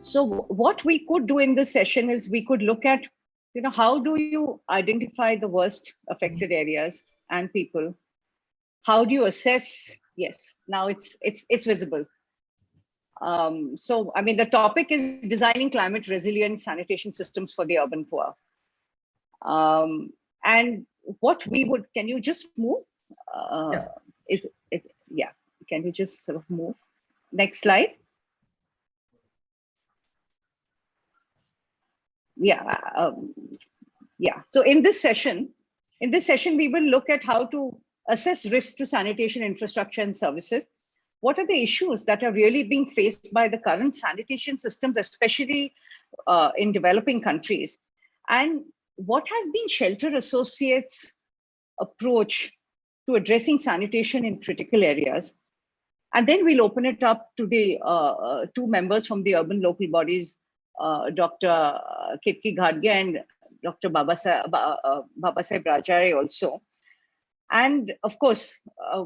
So what we could do in this session is we could look at, how do you identify the worst affected areas and people? How do you assess? Yes, now it's visible. So I mean, the topic is designing climate resilient sanitation systems for the urban poor. And what we would, can you just move? Yeah. Yeah, can you just sort of move? Next slide. Yeah, yeah. So in this session, we will look at how to assess risk to sanitation infrastructure and services. What are the issues that are really being faced by the current sanitation systems, especially in developing countries? And what has been Shelter Associates' approach to addressing sanitation in critical areas? And then we'll open it up to the two members from the urban local bodies, Dr. Ketki Ghadge and Dr. Babasaheb Rajare also. And of course,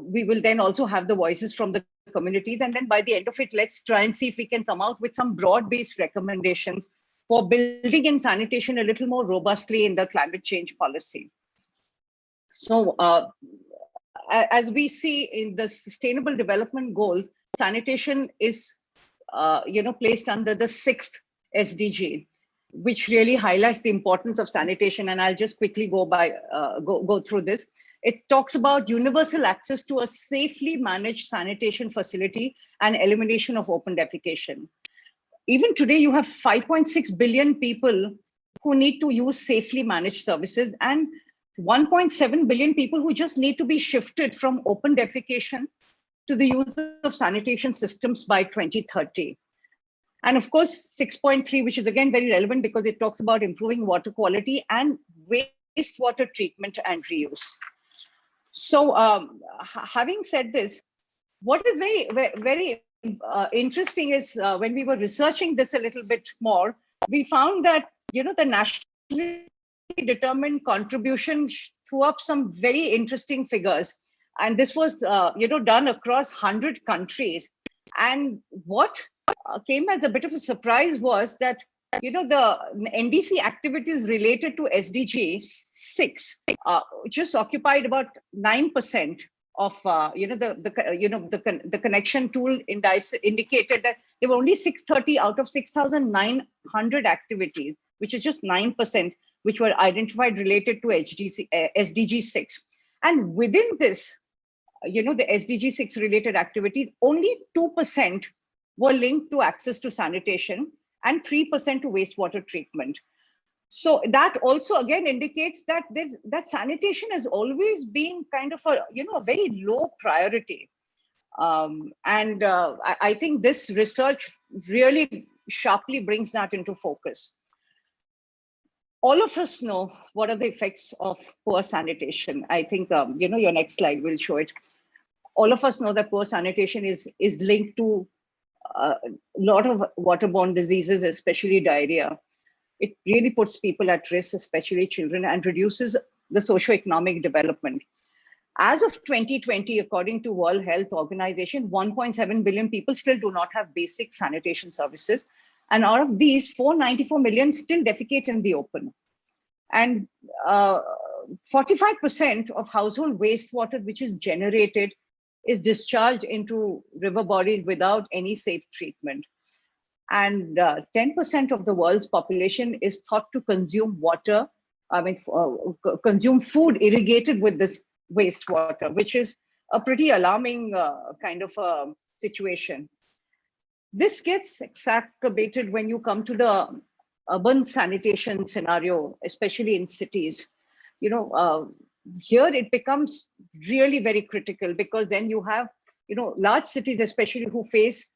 we will then also have the voices from the communities. And then by the end of it, let's try and see if we can come out with some broad-based recommendations for building in sanitation a little more robustly in the climate change policy. So as we see in the Sustainable Development Goals, sanitation is placed under the 6th SDG, which really highlights the importance of sanitation. And I'll just quickly go through this. It talks about universal access to a safely managed sanitation facility and elimination of open defecation. Even today, you have 5.6 billion people who need to use safely managed services, and 1.7 billion people who just need to be shifted from open defecation to the use of sanitation systems by 2030. And of course, 6.3, which is again very relevant because it talks about improving water quality and wastewater treatment and reuse. So having said this, what is very interesting is when we were researching this a little bit more, we found that, the nationally determined contribution threw up some very interesting figures. And this was, done across 100 countries. And what came as a bit of a surprise was that, the NDC activities related to SDG 6 just occupied about 9% of, the connection tool indicated that there were only 630 out of 6,900 activities, which is just 9%, which were identified related to SDG 6. And within this, the SDG 6 related activities, only 2% were linked to access to sanitation and 3% to wastewater treatment. So that also again indicates that that sanitation has always been kind of a very low priority. I think this research really sharply brings that into focus. All of us know what are the effects of poor sanitation. I think your next slide will show it. All of us know that poor sanitation is linked to a lot of waterborne diseases, especially diarrhea. It really puts people at risk, especially children, and reduces the socioeconomic development. As of 2020, according to World Health Organization, 1.7 billion people still do not have basic sanitation services. And out of these, 494 million still defecate in the open. And 45% of household wastewater, which is generated, is discharged into river bodies without any safe treatment. And 10% of the world's population is thought to consume consume food irrigated with this wastewater, which is a pretty alarming kind of situation. This gets exacerbated when you come to the urban sanitation scenario, especially in cities. Here it becomes really very critical, because then you have, large cities, especially, who face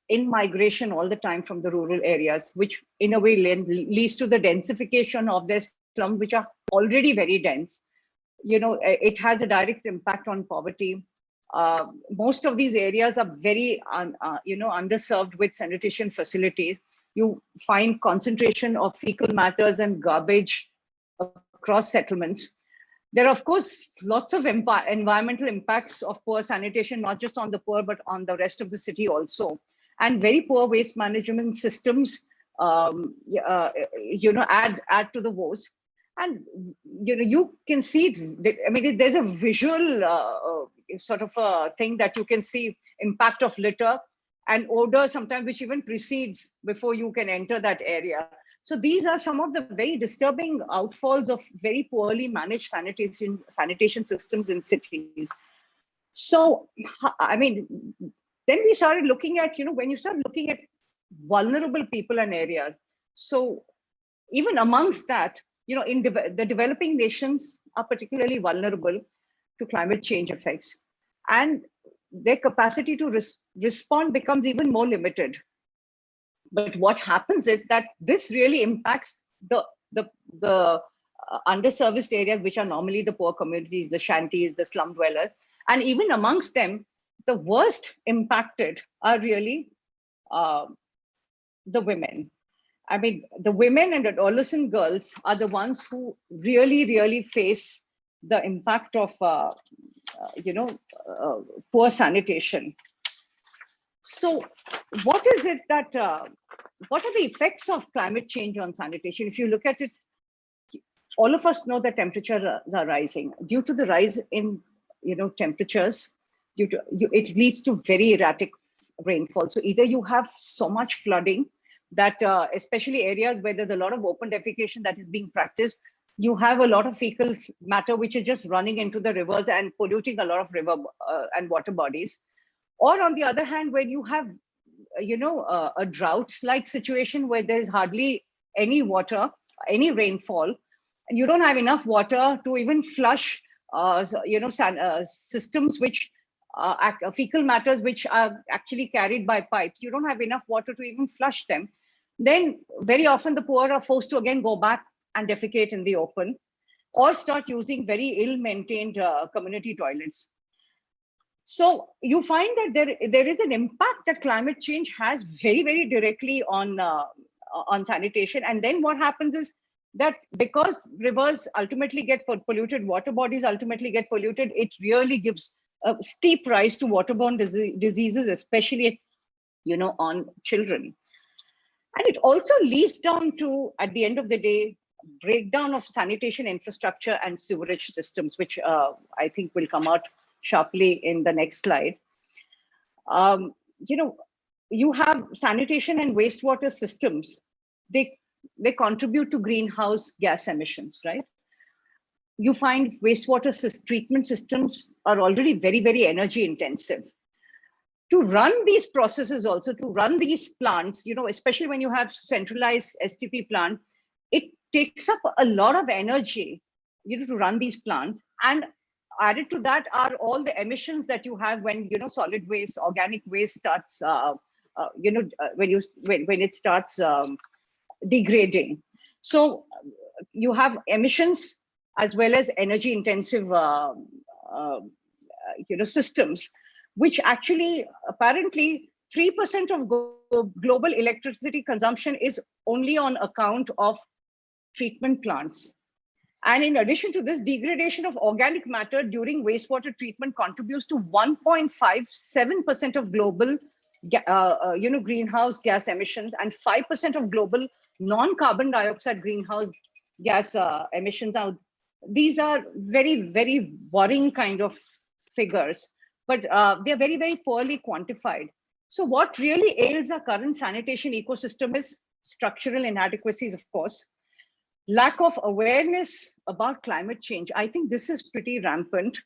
in-migration all the time from the rural areas, which in a way leads to the densification of their slums, which are already very dense. It has a direct impact on poverty. Most of these areas are very, underserved with sanitation facilities. You find concentration of fecal matters and garbage across settlements. There are, of course, lots of environmental impacts of poor sanitation, not just on the poor, but on the rest of the city also. and very poor waste management systems, add to the woes. And you can see I mean, there's a visual sort of a thing that you can see: impact of litter and odor sometimes, which even precedes before you can enter that area. So these are some of the very disturbing outfalls of very poorly managed sanitation systems in cities. So, I mean, then we started looking at, when you start looking at vulnerable people and areas. So even amongst that, the developing nations are particularly vulnerable to climate change effects, and their capacity to respond becomes even more limited. But what happens is that this really impacts the underserviced areas, which are normally the poor communities, the shanties, the slum dwellers, and even amongst them, the worst impacted are really the women. I mean, the women and adolescent girls are the ones who really, really face the impact of, poor sanitation. So, what is it that? What are the effects of climate change on sanitation? If you look at it, all of us know that temperatures are rising due to the rise in, temperatures. It leads to very erratic rainfall. So either you have so much flooding that, especially areas where there's a lot of open defecation that is being practiced, you have a lot of fecal matter which is just running into the rivers and polluting a lot of river and water bodies. Or on the other hand, when you have, a drought-like situation where there is hardly any water, any rainfall, and you don't have enough water to even flush, systems which fecal matters which are actually carried by pipes. You don't have enough water to even flush them. Then very often the poor are forced to again go back and defecate in the open, or start using very ill-maintained community toilets. So you find that there is an impact that climate change has very, very directly on sanitation. And then what happens is that because rivers ultimately get polluted, water bodies ultimately get polluted, it really gives a steep rise to waterborne diseases, especially, on children. And it also leads down to, at the end of the day, breakdown of sanitation infrastructure and sewerage systems, which I think will come out sharply in the next slide. You have sanitation and wastewater systems. They contribute to greenhouse gas emissions, right? You find wastewater treatment systems are already very, very energy intensive. To run these processes, also to run these plants, especially when you have centralized STP plant, it takes up a lot of energy, to run these plants. And added to that are all the emissions that you have when, solid waste, organic waste starts, when it starts degrading. So you have emissions as well as energy intensive, systems, which actually apparently 3% of global electricity consumption is only on account of treatment plants. And in addition to this, degradation of organic matter during wastewater treatment contributes to 1.57% of global greenhouse gas emissions and 5% of global non-carbon dioxide greenhouse gas emissions. Now, these are very, very worrying kind of figures, but they're very, very poorly quantified. So what really ails our current sanitation ecosystem is structural inadequacies, of course. Lack of awareness about climate change. I think this is pretty rampant.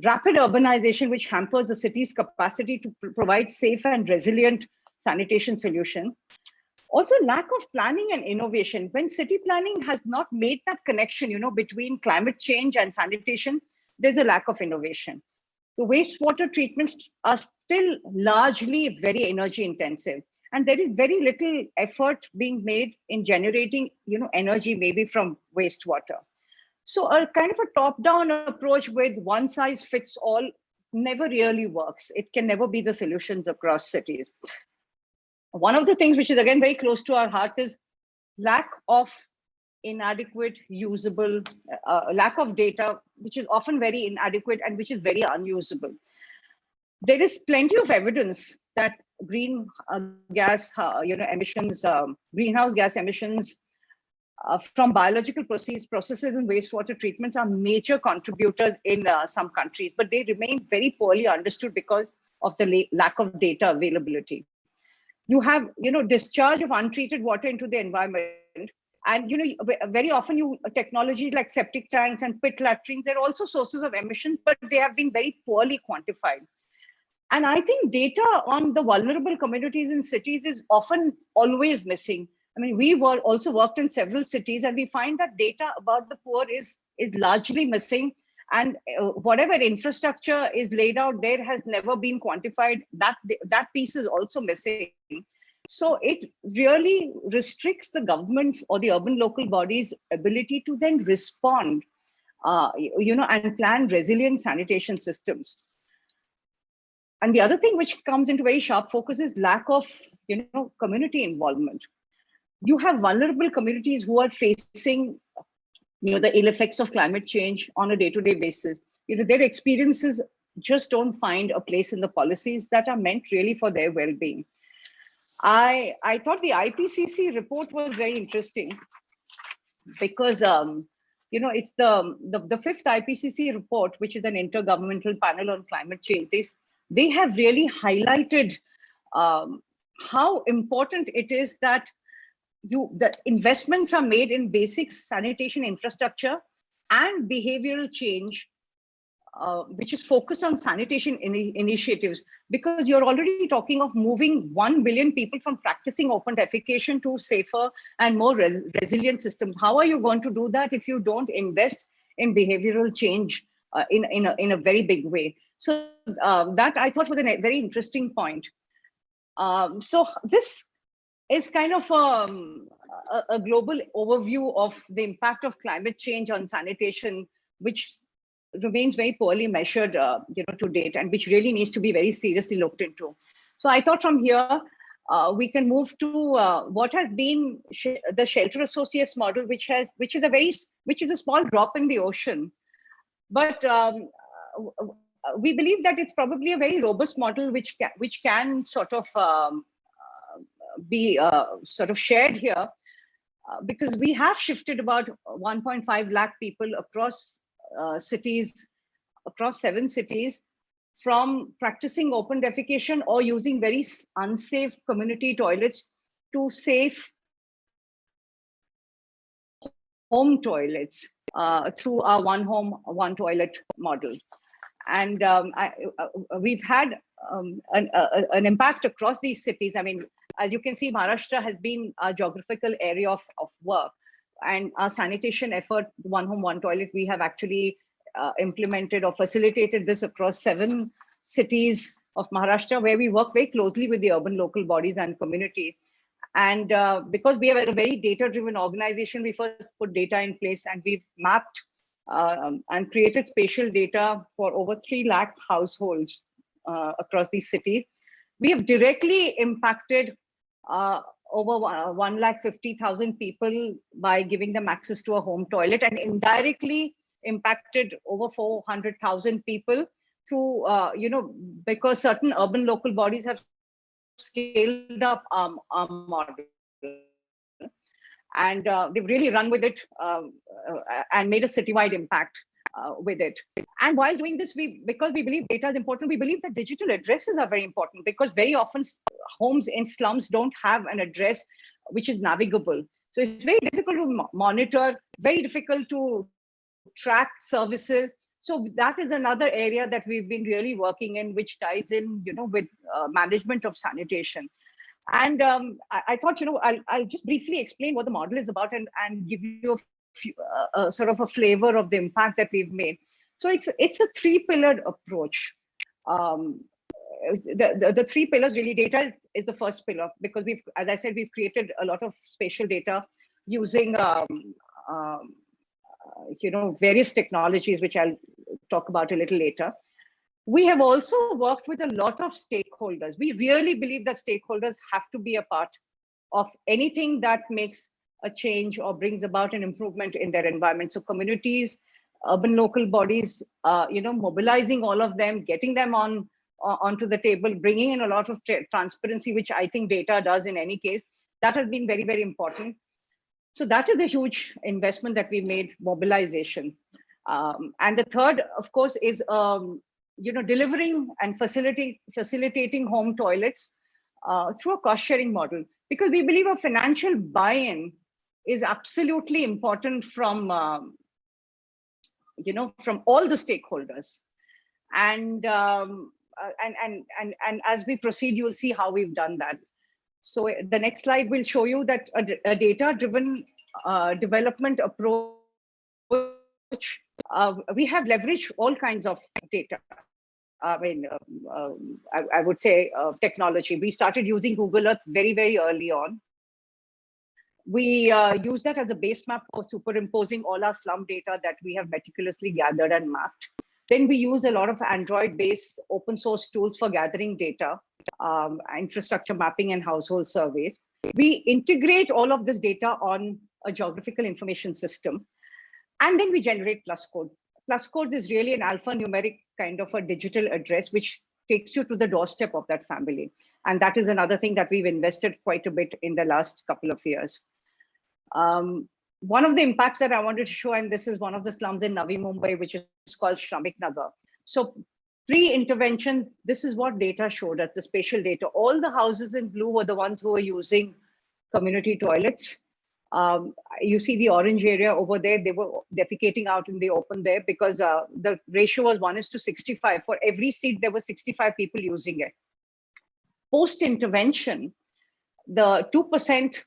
Rapid urbanization, which hampers the city's capacity to provide safe and resilient sanitation solution. Also, lack of planning and innovation. When city planning has not made that connection, between climate change and sanitation, there's a lack of innovation. The wastewater treatments are still largely very energy intensive. And there is very little effort being made in generating, energy maybe from wastewater. So a kind of a top-down approach with one size fits all never really works. It can never be the solutions across cities. One of the things which is again very close to our hearts is lack of inadequate, usable, lack of data, which is often very inadequate and which is very unusable. There is plenty of evidence that emissions, greenhouse gas emissions from biological processes and wastewater treatments are major contributors in some countries, but they remain very poorly understood because of the lack of data availability. You have, discharge of untreated water into the environment. And, very often technologies like septic tanks and pit latrines, they're also sources of emissions, but they have been very poorly quantified. And I think data on the vulnerable communities in cities is often always missing. I mean, we also worked in several cities, and we find that data about the poor is largely missing. And whatever infrastructure is laid out there has never been quantified. That piece is also missing. So it really restricts the government's or the urban local bodies' ability to then respond, and plan resilient sanitation systems. And the other thing which comes into very sharp focus is lack of, community involvement. You have vulnerable communities who are facing, the ill effects of climate change on a day-to-day basis. Their experiences just don't find a place in the policies that are meant really for their well-being. I thought the IPCC report was very interesting because, it's the fifth IPCC report, which is an intergovernmental panel on climate change. They have really highlighted how important it is that investments are made in basic sanitation infrastructure and behavioral change, which is focused on sanitation initiatives, because you're already talking of moving 1 billion people from practicing open defecation to safer and more resilient systems. How are you going to do that if you don't invest in behavioral change in a very big way? So that I thought was a very interesting point. So this is kind of a global overview of the impact of climate change on sanitation, which remains very poorly measured, to date, and which really needs to be very seriously looked into. So I thought from here we can move to what has been the shelter associates model, which is a small drop in the ocean, but we believe that it's probably a very robust model which can sort of be sort of shared here, because we have shifted about 1.5 lakh people across cities, across 7 cities, from practicing open defecation or using very unsafe community toilets to safe home toilets through our one home, one toilet model. And we've had an impact across these cities. I mean, as you can see, Maharashtra has been a geographical area of work, and our sanitation effort, one home, one toilet, we have actually implemented or facilitated this across 7 cities of Maharashtra, where we work very closely with the urban local bodies and community. And because we are a very data-driven organization, we first put data in place, and we've mapped and created spatial data for over 3 lakh households across these cities. We have directly impacted over 150,000 people by giving them access to a home toilet, and indirectly impacted over 400,000 people through, because certain urban local bodies have scaled up our model. And they've really run with it and made a citywide impact with it. And while doing this, because we believe data is important, we believe that digital addresses are very important, because very often homes in slums don't have an address which is navigable. So it's very difficult to monitor, very difficult to track services. So that is another area that we've been really working in, which ties in, with management of sanitation. And I thought, I'll just briefly explain what the model is about and give you a sort of a flavor of the impact that we've made. So it's a 3-pillared approach. The 3 pillars, really, data is the first pillar, because as I said, we've created a lot of spatial data using various technologies, which I'll talk about a little later. We have also worked with a lot of stakeholders. We really believe that stakeholders have to be a part of anything that makes a change or brings about an improvement in their environment. So communities, urban local bodies, mobilizing all of them, getting them on onto the table, bringing in a lot of transparency, which I think data does in any case. That has been very, very important. So that is a huge investment that we made, mobilization. And the third, of course, is delivering and facilitating home toilets through a cost-sharing model, because we believe a financial buy-in is absolutely important from from all the stakeholders. And as we proceed, you'll see how we've done that. So the next slide will show you that a data-driven development approach. We have leveraged all kinds of data. I mean, I would say technology. We started using Google Earth very, very early on. We use that as a base map for superimposing all our slum data that we have meticulously gathered and mapped. Then we use a lot of Android-based open source tools for gathering data, infrastructure mapping and household surveys. We integrate all of this data on a geographical information system, and then we generate plus code. Plus code is really an alphanumeric kind of a digital address, which takes you to the doorstep of that family. And that is another thing that we've invested quite a bit in the last couple of years. One of the impacts that I wanted to show, and this is one of the slums in Navi Mumbai, which is called Shramik Nagar. So pre-intervention, this is what data showed us, the spatial data. All the houses in blue were the ones who were using community toilets. You see the orange area over there, they were defecating out in the open there because the ratio was 1:65. For every seat, there were 65 people using it. Post-intervention, the 2%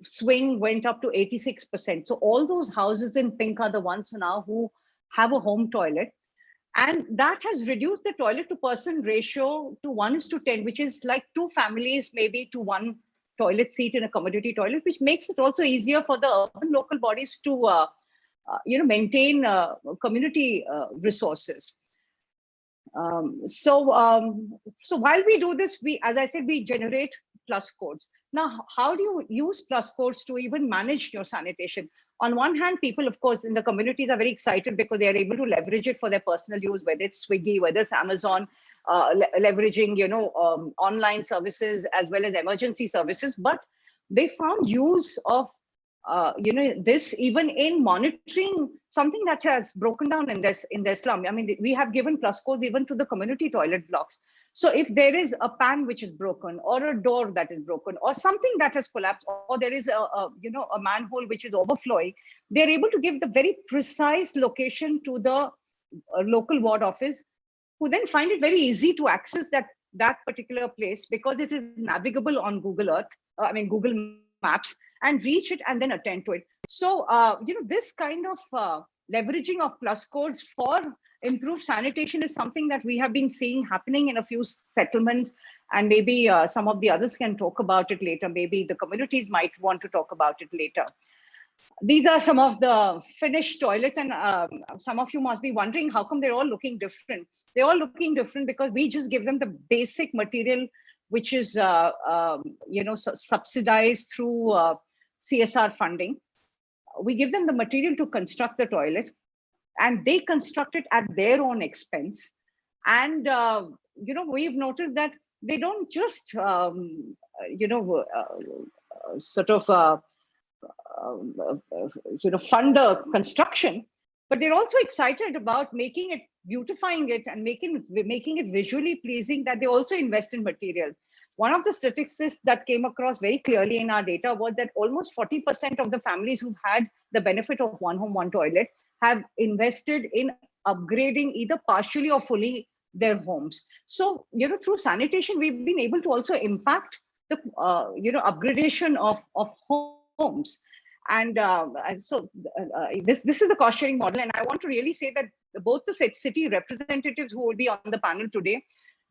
swing went up to 86%. So all those houses in pink are the ones now who have a home toilet. And that has reduced the toilet to person ratio to 1:10, which is like 2 families, maybe to 1 toilet seat in a community toilet, which makes it also easier for the urban local bodies to maintain community resources. So while we do this, as I said, we generate plus codes. Now, how do you use plus codes to even manage your sanitation? On one hand, people, of course, in the communities are very excited because they are able to leverage it for their personal use, whether it's Swiggy, whether it's Amazon, leveraging, online services as well as emergency services. But they found use of, this even in monitoring something that has broken down in their slum. I mean, we have given plus codes even to the community toilet blocks. So if there is a pan which is broken, or a door that is broken, or something that has collapsed, or there is a manhole which is overflowing, they're able to give the very precise location to the local ward office, who then find it very easy to access that particular place because it is navigable on Google Earth, Google Maps, and reach it and then attend to it. So, this kind of leveraging of plus codes for improved sanitation is something that we have been seeing happening in a few settlements, and maybe some of the others can talk about it later. Maybe the communities might want to talk about it later. These are some of the finished toilets, and some of you must be wondering how come they're all looking different. They're all looking different because we just give them the basic material, which is subsidized through CSR funding. We give them the material to construct the toilet, and they construct it at their own expense. And we've noticed that they don't just fund the construction, but they're also excited about making it, beautifying it, and making it visually pleasing, that they also invest in material. One of the statistics that came across very clearly in our data was that almost 40% of the families who've had the benefit of one home, one toilet have invested in upgrading either partially or fully their homes. So, through sanitation, we've been able to also impact the, upgradation of homes. And so this is the cost sharing model. And I want to really say that both the city representatives who will be on the panel today,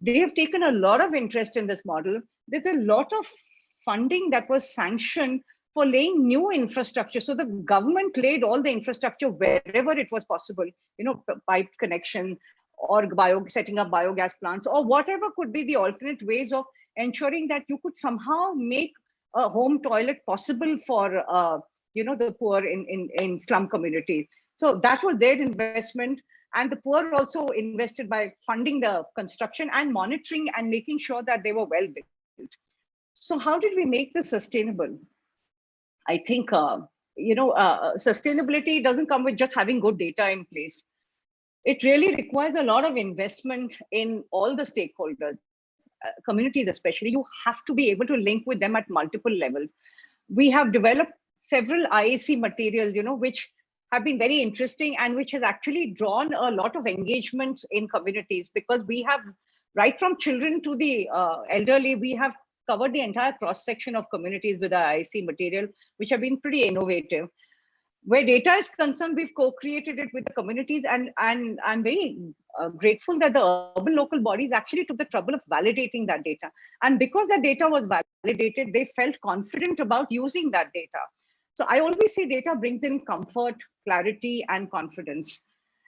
they have taken a lot of interest in this model. There's a lot of funding that was sanctioned for laying new infrastructure. So the government laid all the infrastructure wherever it was possible, pipe connection, or setting up biogas plants, or whatever could be the alternate ways of ensuring that you could somehow make a home toilet possible for the poor in slum communities. So that was their investment. And the poor also invested by funding the construction and monitoring and making sure that they were well built. So how did we make this sustainable? I think sustainability doesn't come with just having good data in place. It really requires a lot of investment in all the stakeholders, communities especially. You have to be able to link with them at multiple levels. We have developed several IAC materials, which have been very interesting and which has actually drawn a lot of engagement in communities, because we have, right from children to the elderly, we have covered the entire cross section of communities with our IAC material, which have been pretty innovative. Where data is concerned, we've co-created it with the communities, and I'm very grateful that the urban local bodies actually took the trouble of validating that data. And because that data was validated, they felt confident about using that data. So I always say data brings in comfort, clarity, and confidence.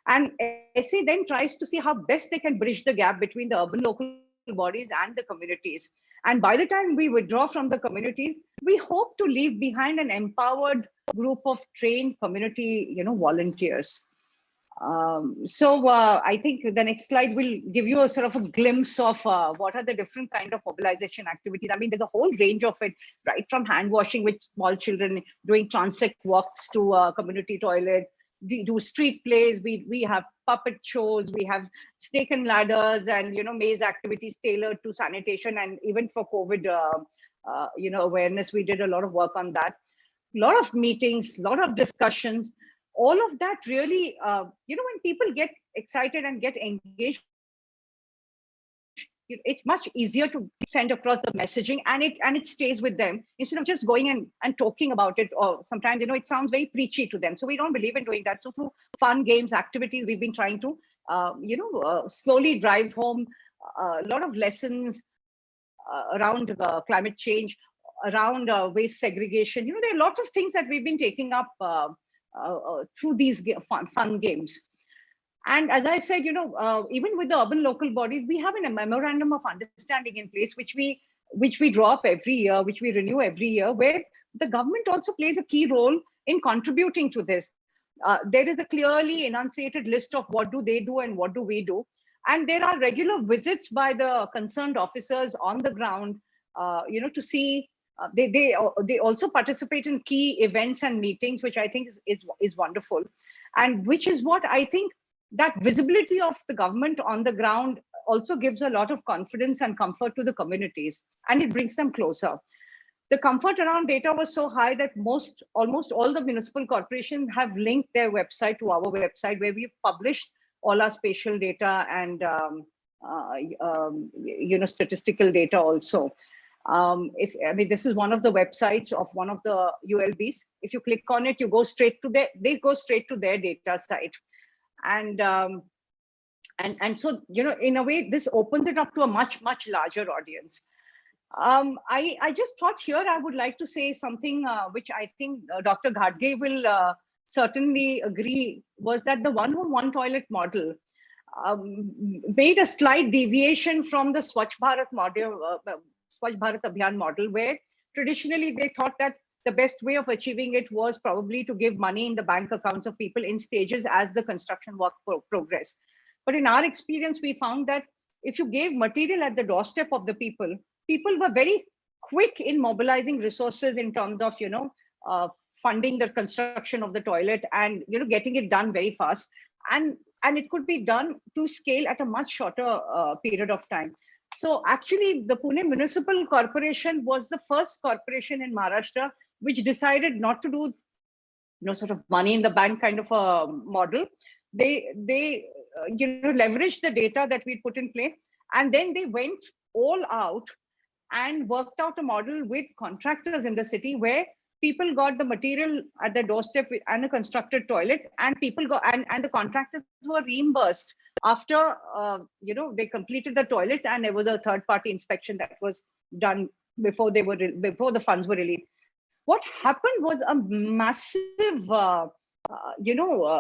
And SA then tries to see how best they can bridge the gap between the urban local bodies and the communities. And by the time we withdraw from the communities, we hope to leave behind an empowered group of trained community, volunteers. I think the next slide will give you a sort of a glimpse of what are the different kind of mobilization activities. I mean, there's a whole range of it, right from hand washing with small children, doing transect walks to community toilets, do street plays. We have puppet shows, we have snake and ladders, and maze activities tailored to sanitation, and even for COVID, awareness. We did a lot of work on that. A lot of meetings, a lot of discussions. All of that really, when people get excited and get engaged, it's much easier to send across the messaging, and it stays with them instead of just going and talking about it. Or sometimes, it sounds very preachy to them. So we don't believe in doing that. So through fun games, activities, we've been trying to, slowly drive home a lot of lessons around climate change, around waste segregation. There are a lot of things that we've been taking up through these fun games. And as I said, even with the urban local bodies, we have a memorandum of understanding in place, which we draw up every year, which we renew every year, where the government also plays a key role in contributing to this. There is a clearly enunciated list of what do they do and what do we do. And there are regular visits by the concerned officers on the ground, to see. They also participate in key events and meetings, which I think is wonderful, and which is what I think that visibility of the government on the ground also gives a lot of confidence and comfort to the communities, and it brings them closer. The comfort around data was so high that almost all the municipal corporations have linked their website to our website, where we've published all our spatial data and statistical data also. This is one of the websites of one of the ULBs. If you click on it, you go straight to they go straight to their data site. And so, in a way, this opens it up to a much larger audience. I just thought here I would like to say something which I think Dr. Ghadge will certainly agree, was that the one home, one toilet model made a slight deviation from the Swachh Bharat model, Swachh Bharat Abhiyan model, where traditionally they thought that the best way of achieving it was probably to give money in the bank accounts of people in stages as the construction work progressed. But in our experience, we found that if you gave material at the doorstep of the people were very quick in mobilizing resources in terms of, funding the construction of the toilet and, getting it done very fast. And it could be done to scale at a much shorter period of time. So actually, the Pune Municipal Corporation was the first corporation in Maharashtra which decided not to do, sort of money in the bank kind of a model. They leveraged the data that we put in place, and then they went all out and worked out a model with contractors in the city where people got the material at the doorstep and a constructed toilet, and people got and the contractors were reimbursed after they completed the toilet, and there was a third-party inspection that was done before the funds were released. What happened was a massive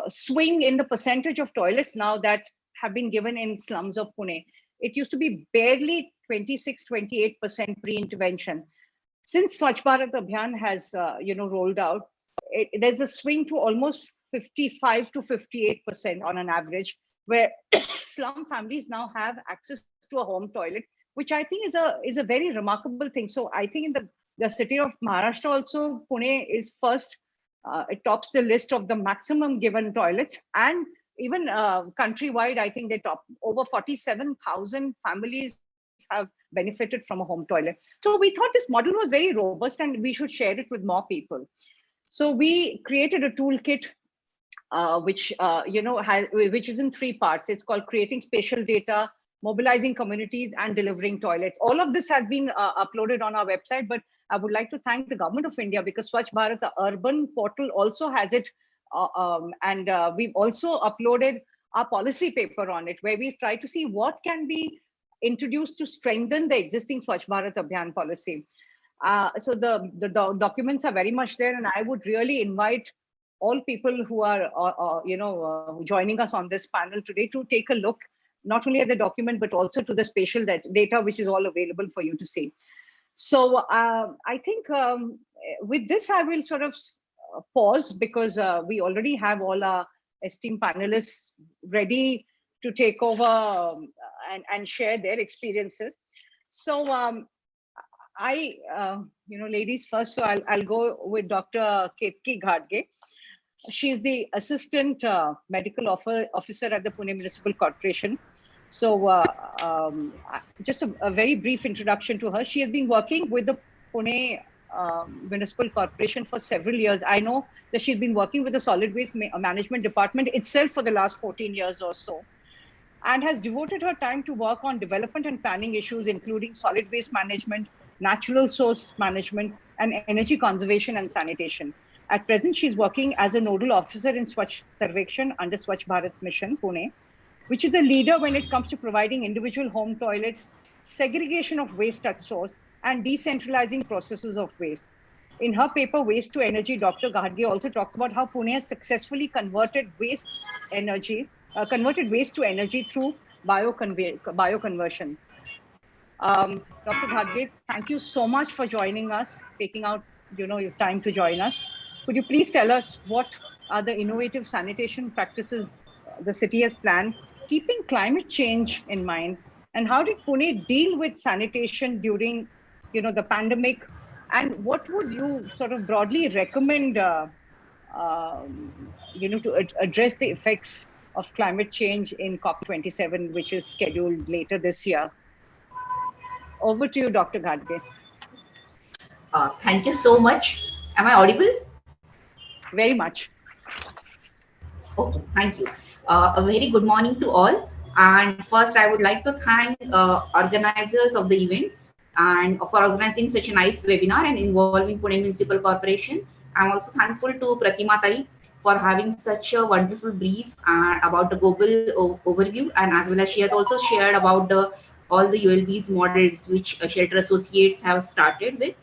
swing in the percentage of toilets now that have been given in slums of Pune. It used to be barely 26-28% pre-intervention. Since Swachh Bharat Abhiyan has rolled out, there's a swing to almost 55 to 58% on an average where slum families now have access to a home toilet, which I think is a very remarkable thing. So I think in the city of Maharashtra also, Pune is first. It tops the list of the maximum given toilets, and even countrywide, I think they top over 47,000 families have benefited from a home toilet. So we thought this model was very robust and we should share it with more people. So we created a toolkit which which is in three parts. It's called creating spatial data, mobilizing communities, and delivering toilets. All of this has been uploaded on our website, but I would like to thank the government of India because Swachh Bharat, the urban portal, also has it, and we've also uploaded our policy paper on it, where we try to see what can be introduced to strengthen the existing Swachh Bharat Abhiyan policy. So the documents are very much there, and I would really invite all people who are joining us on this panel today to take a look not only at the document but also to the spatial data which is all available for you to see. So I think with this I will sort of pause because we already have all our esteemed panelists ready to take over and share their experiences. So ladies first, so I'll go with Dr. Ketki Ghadge. She's the assistant medical officer at the Pune Municipal Corporation. So just a very brief introduction to her. She has been working with the Pune Municipal Corporation for several years. I know that she's been working with the solid waste management department itself for the last 14 years or so, and has devoted her time to work on development and planning issues, including solid waste management, natural source management, and energy conservation and sanitation. At present, she's working as a nodal officer in Swachh Sarvekshan under Swachh Bharat Mission, Pune, which is a leader when it comes to providing individual home toilets, segregation of waste at source, and decentralizing processes of waste. In her paper, Waste to Energy, Dr. Ghadge also talks about how Pune has successfully converted waste to energy through bioconversion. Dr. Ghadge, thank you so much for joining us, taking out your time to join us. Could you please tell us what are the innovative sanitation practices the city has planned, keeping climate change in mind, and how did Pune deal with sanitation during the pandemic, and what would you sort of broadly recommend to address the effects of climate change in COP27, which is scheduled later this year? Over to you, Dr. Ghadge. Thank you so much. Am I audible? Very much. Okay, thank you. A very good morning to all. And first, I would like to thank organizers of the event and for organizing such a nice webinar and involving Pune Municipal Corporation. I'm also thankful to Pratima Tai for having such a wonderful brief about the global overview, and as well as she has also shared about all the ULB's models which shelter associates have started with.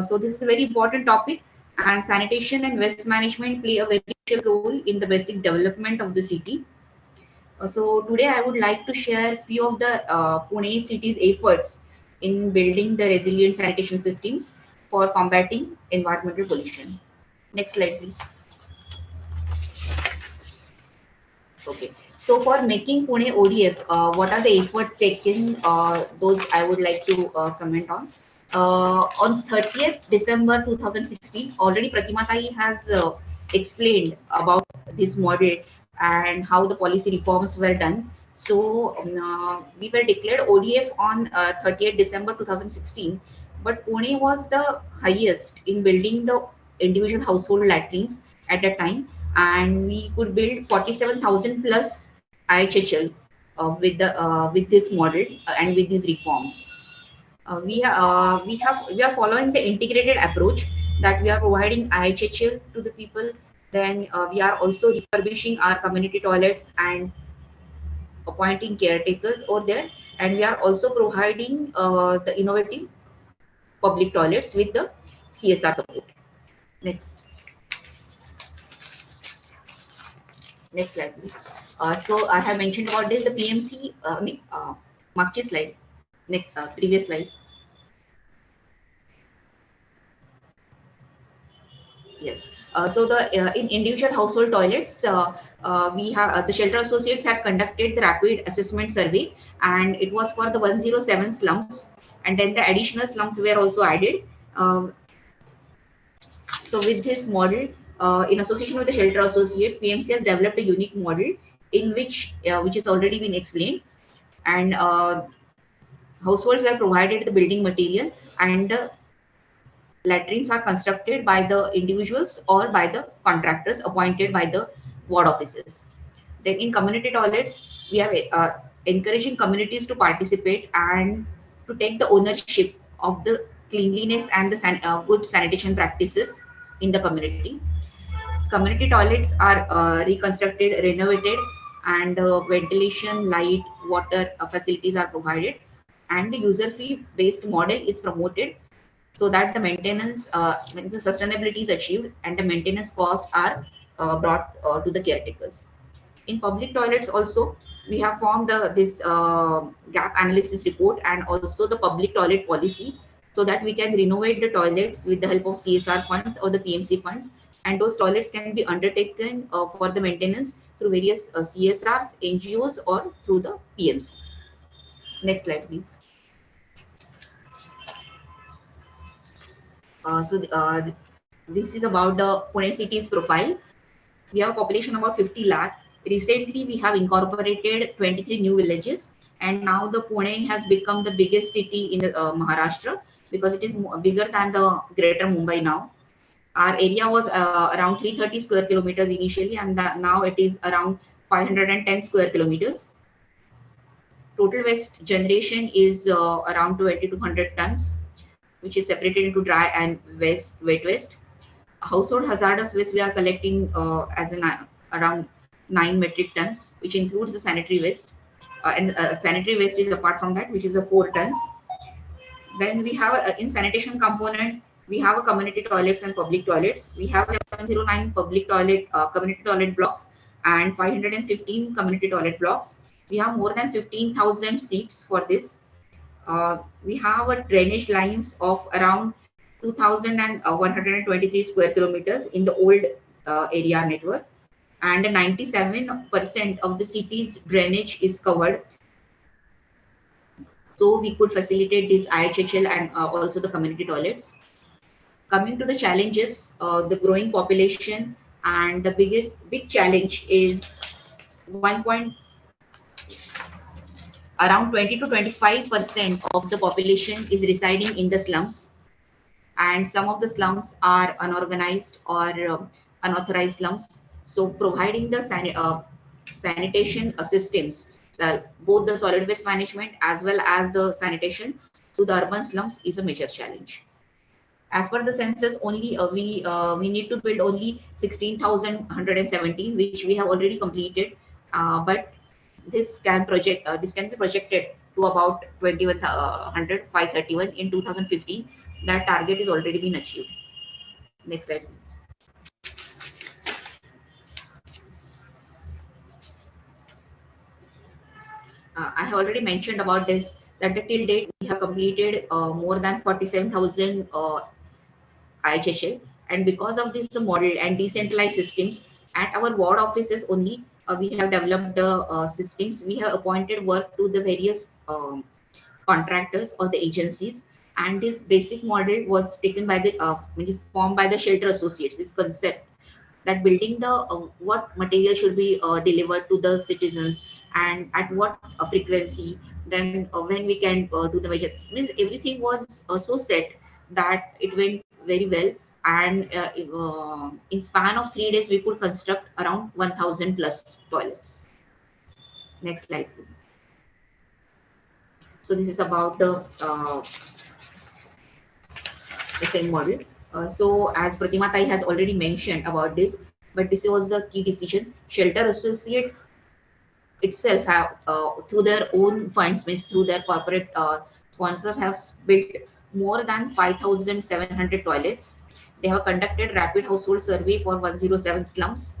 So this is a very important topic, and sanitation and waste management play a very crucial role in the basic development of the city. So today I would like to share a few of the Pune city's efforts in building the resilient sanitation systems for combating environmental pollution. Next slide, please. Okay. So for making Pune ODF, what are the efforts taken? Those I would like to comment on. On 30th December 2016, already Pratima Tai has explained about this model and how the policy reforms were done. So we were declared ODF on 30th December 2016, but Pune was the highest in building the individual household latrines at that time, and we could build 47,000 plus IHHL with this model and with these reforms. We are following the integrated approach that we are providing IHHL to the people. Then we are also refurbishing our community toilets and appointing caretakers over there, and we are also providing the innovative public toilets with the CSR support. Next. Next slide, please. So I have mentioned about this, the PMC, mark slide, next, previous slide. Yes. In individual household toilets, we have the shelter associates had conducted the rapid assessment survey, and it was for the 107 slums, and then the additional slums were also added. Um, so with this model, in association with the shelter associates, PMC has developed a unique model in which has already been explained, and households were provided the building material, and latrines are constructed by the individuals or by the contractors appointed by the ward offices. Then in community toilets, we are encouraging communities to participate and to take the ownership of the cleanliness and the good sanitation practices in the community. Community toilets are reconstructed, renovated, and ventilation, light, water facilities are provided. And the user fee based model is promoted so that the maintenance, means the sustainability is achieved and the maintenance costs are brought to the caretakers. In public toilets also, we have formed this gap analysis report and also the public toilet policy so that we can renovate the toilets with the help of CSR funds or the PMC funds, and those toilets can be undertaken for the maintenance through various CSRs, NGOs, or through the PMC. Next slide, please. This is about the Pune city's profile. We have a population about 50 lakh. Recently, we have incorporated 23 new villages, and now the Pune has become the biggest city in the Maharashtra because it is bigger than the Greater Mumbai now. Our area was around 330 square kilometers initially, and now it is around 510 square kilometers. Total waste generation is around 2200 tons, which is separated into dry and wet waste. Household hazardous waste we are collecting around 9 metric tons, which includes the sanitary waste. And sanitary waste is apart from that, which is a 4 tons. Then we have in sanitation component, we have a community toilets and public toilets. We have 709 public toilet community toilet blocks and 515 community toilet blocks. We have more than 15,000 seats for this. We have a drainage lines of around 2,123 square kilometers in the old area network, and 97% of the city's drainage is covered. So we could facilitate this IHHL and also the community toilets. Coming to the challenges, the growing population, and the big challenge is around 20 to 25% of the population is residing in the slums, and some of the slums are unorganized or unauthorized slums. So providing the sanitation systems, both the solid waste management as well as the sanitation to the urban slums is a major challenge. As per the census, only we need to build only 16,117, which we have already completed, but this can be projected to about 2100 531 in 2015. That target is already been achieved. Next slide, please. I have already mentioned about this, that the till date we have completed more than 47,000 IHHL, and because of this model and decentralized systems at our ward offices only, we have developed the systems. We have appointed work to the various contractors or the agencies, and this basic model was taken by the formed by the shelter associates. This concept that building the what material should be delivered to the citizens and at what frequency, then when we can do the measure, means everything was so set that it went very well, and in span of 3 days we could construct around 1000 plus toilets. Next slide, please. So this is about the same model. So as Pratima Tai has already mentioned about this, but this was the key decision. Shelter associates itself have through their own funds, means through their corporate sponsors, have built more than 5,700 toilets. They have conducted rapid household survey for 107 slums,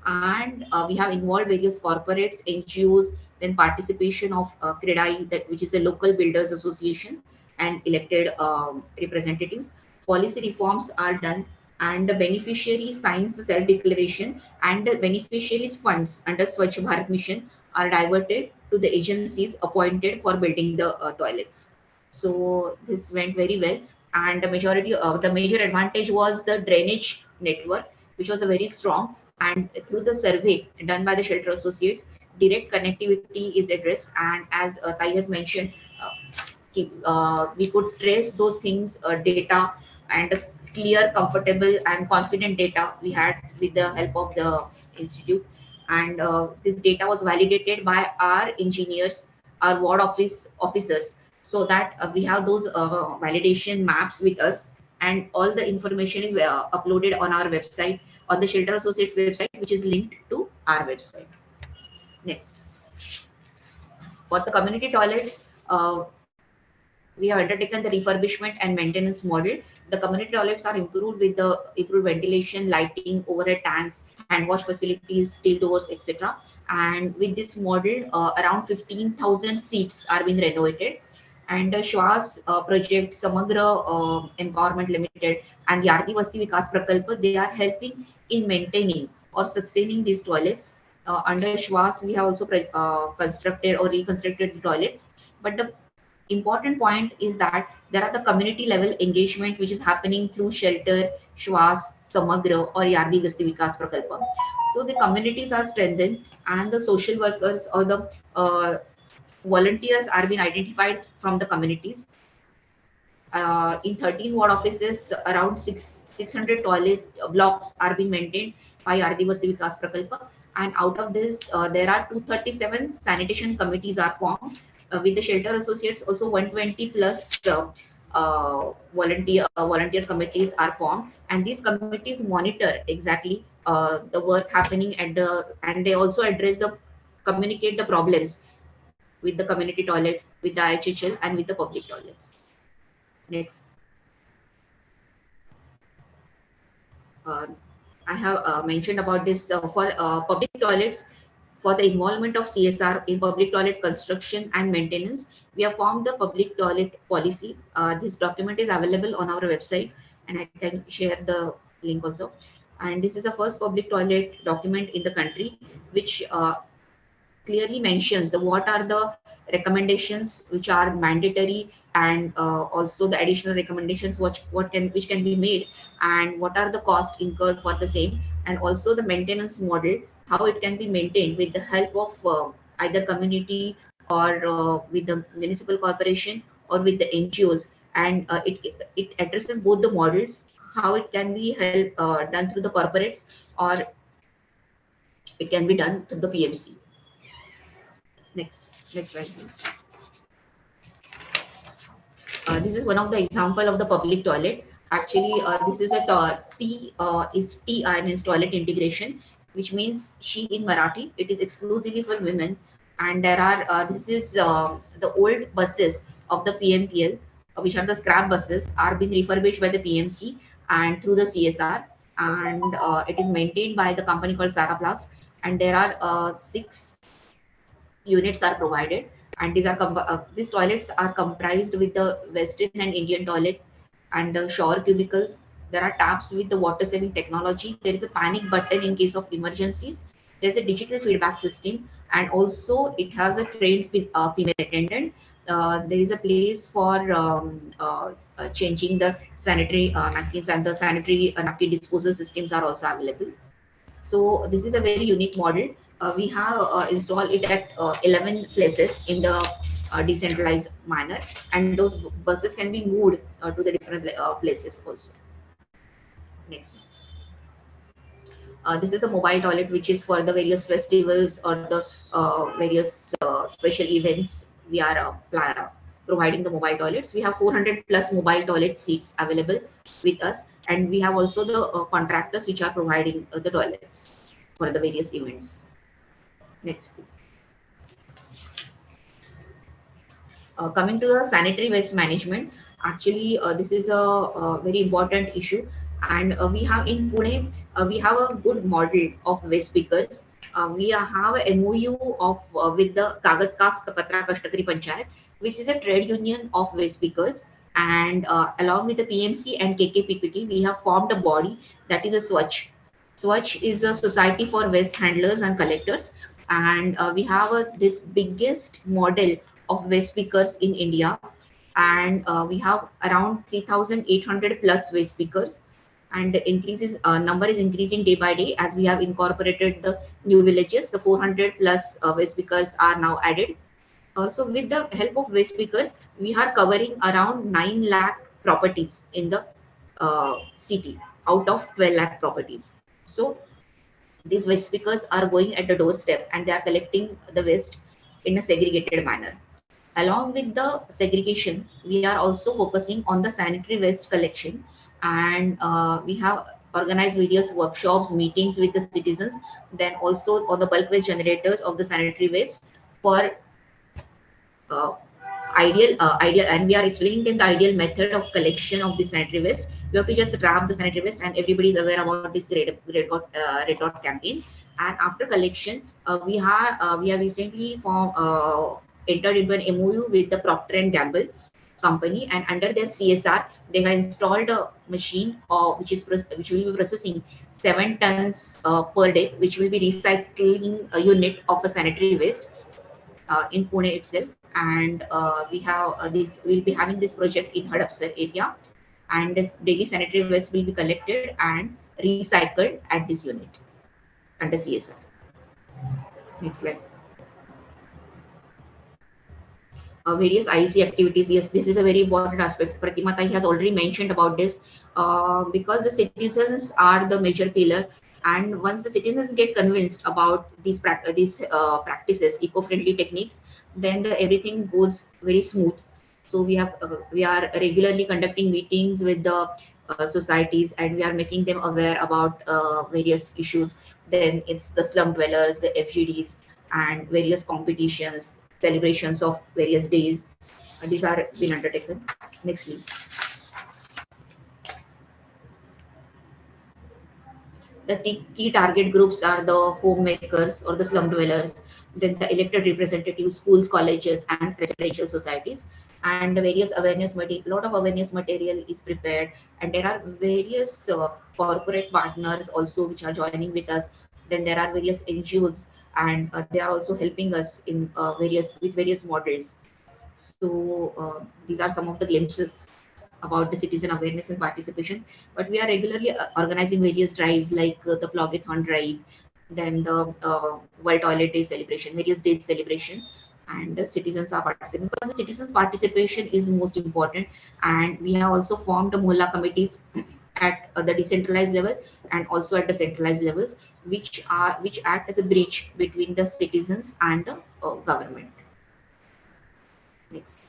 and we have involved various corporates, NGOs, then participation of CREDAI, that which is a local builders association, and elected representatives. Policy reforms are done, and the beneficiary signs the self-declaration, and the beneficiaries' funds under Swachh Bharat Mission are diverted to the agencies appointed for building the toilets. So this went very well, and the major advantage was the drainage network, which was a very strong. And through the survey done by the shelter associates, direct connectivity is addressed, and as Tai has mentioned, we could trace those things, data, and clear, comfortable, and confident data we had with the help of the institute. And this data was validated by our engineers, our ward office officers, so that we have those validation maps with us, and all the information is uploaded on our website, on the Shelter Associates website, which is linked to our website. Next, for the community toilets, we have undertaken the refurbishment and maintenance model. The community toilets are improved with the improved ventilation, lighting, overhead tanks, hand wash facilities, steel doors, etc. And with this model, around 15,000 seats are being renovated. And the Shwas project, Samagra Empowerment Limited, and the Yardi Vasti Vikas Prakalpa, they are helping in maintaining or sustaining these toilets. Under Shwas, we have also constructed or reconstructed the toilets. But the important point is that there are the community level engagement which is happening through shelter, Shwas, Samagra, or Yardi Vasti Vikas Prakalpa. So the communities are strengthened, and the social workers or the volunteers are being identified from the communities. In 13 ward offices, around 600 toilet blocks are being maintained by Adivasi Vikas Prakalpa. And out of this, there are 237 sanitation committees are formed. With the shelter associates, also 120 plus volunteer committees are formed, and these committees monitor exactly the work happening at the, and they also address the, communicate the problems with the community toilets, with the IHHL, and with the public toilets. Next. I have mentioned about this for public toilets. For the involvement of CSR in public toilet construction and maintenance, we have formed the public toilet policy. This document is available on our website, and I can share the link also. And this is the first public toilet document in the country, which clearly mentions the what are the recommendations which are mandatory, and also the additional recommendations which can be made, and what are the costs incurred for the same, and also the maintenance model, how it can be maintained with the help of either community or with the municipal corporation or with the NGOs. And it addresses both the models, how it can be done through the corporates, or it can be done through the PMC. Next slide, please. This is one of the example of the public toilet. Actually, this is a T is TI means toilet integration, which means she in Marathi. It is exclusively for women, and there are this is the old buses of the PMPL, which are the scrap buses, are being refurbished by the PMC and through the CSR, and it is maintained by the company called Saraplast, and there are 6 units are provided, and these toilets are comprised with the Western and Indian toilet and the shower cubicles. There are taps with the water saving technology. There is a panic button in case of emergencies. There's a digital feedback system, and also it has a trained female attendant. There is a place for changing the sanitary napkins, and the sanitary napkin disposal systems are also available. So this is a very unique model. We have installed it at 11 places in the decentralized manner, and those buses can be moved to the different places also. Next. This is the mobile toilet, which is for the various festivals or the various special events. We are providing the mobile toilets. We have 400 plus mobile toilet seats available with us, and we have also the contractors which are providing the toilets for the various events. Next, please. Coming to the sanitary waste management, actually this is a very important issue, and we have in Pune, we have a good model of waste pickers. We have a MOU of with the Kagat Kas Patra Kashtakri Panchayat, which is a trade union of waste pickers, And along with the PMC and KKPPT, we have formed a body that is a Swachh. Swachh is a society for waste handlers and collectors, and we have this biggest model of waste pickers in India, and we have around 3,800 plus waste pickers, and the increases number is increasing day by day as we have incorporated the new villages. The 400 plus waste pickers are now added. So with the help of waste pickers, we are covering around 9 lakh properties in the city out of 12 lakh properties. So these waste pickers are going at the doorstep and they are collecting the waste in a segregated manner. Along with the segregation, we are also focusing on the sanitary waste collection, and we have organized various workshops, meetings with the citizens, then also on the bulk waste generators of the sanitary waste for uh, ideal, and we are explaining them the ideal method of collection of the sanitary waste. You have to just grab the sanitary waste, and everybody is aware about this red dot campaign. And after collection, we have recently entered into an MOU with the Procter and Gamble company, and under their CSR, they have installed a machine which will be processing 7 tons per day, which will be recycling a unit of a sanitary waste in Pune itself. And we have this. We'll be having this project in Hadapsar area, and this daily sanitary waste will be collected and recycled at this unit under CSR. Next slide. Various IC activities. Yes, this is a very important aspect. Pratima Tai has already mentioned about this because the citizens are the major pillar. And once the citizens get convinced about these practices, eco-friendly techniques, then everything goes very smooth. So we are regularly conducting meetings with the societies, and we are making them aware about various issues. Then it's the slum dwellers, the FGDs, and various competitions, celebrations of various days. These are been undertaken. Next, please. The key target groups are the homemakers or the slum dwellers, then the elected representatives, schools, colleges, and residential societies, and various awareness material. Lot of awareness material is prepared, and there are various corporate partners also which are joining with us. Then there are various NGOs, and they are also helping us in various models. So these are some of the glimpses about the citizen awareness and participation. But we are regularly organizing various drives like the Blogathon drive, then the World Toilet Day celebration, various days celebration, and the citizens are participating because the citizens' participation is most important. And we have also formed the Mohalla committees at the decentralized level and also at the centralized levels, which act as a bridge between the citizens and the government. Next.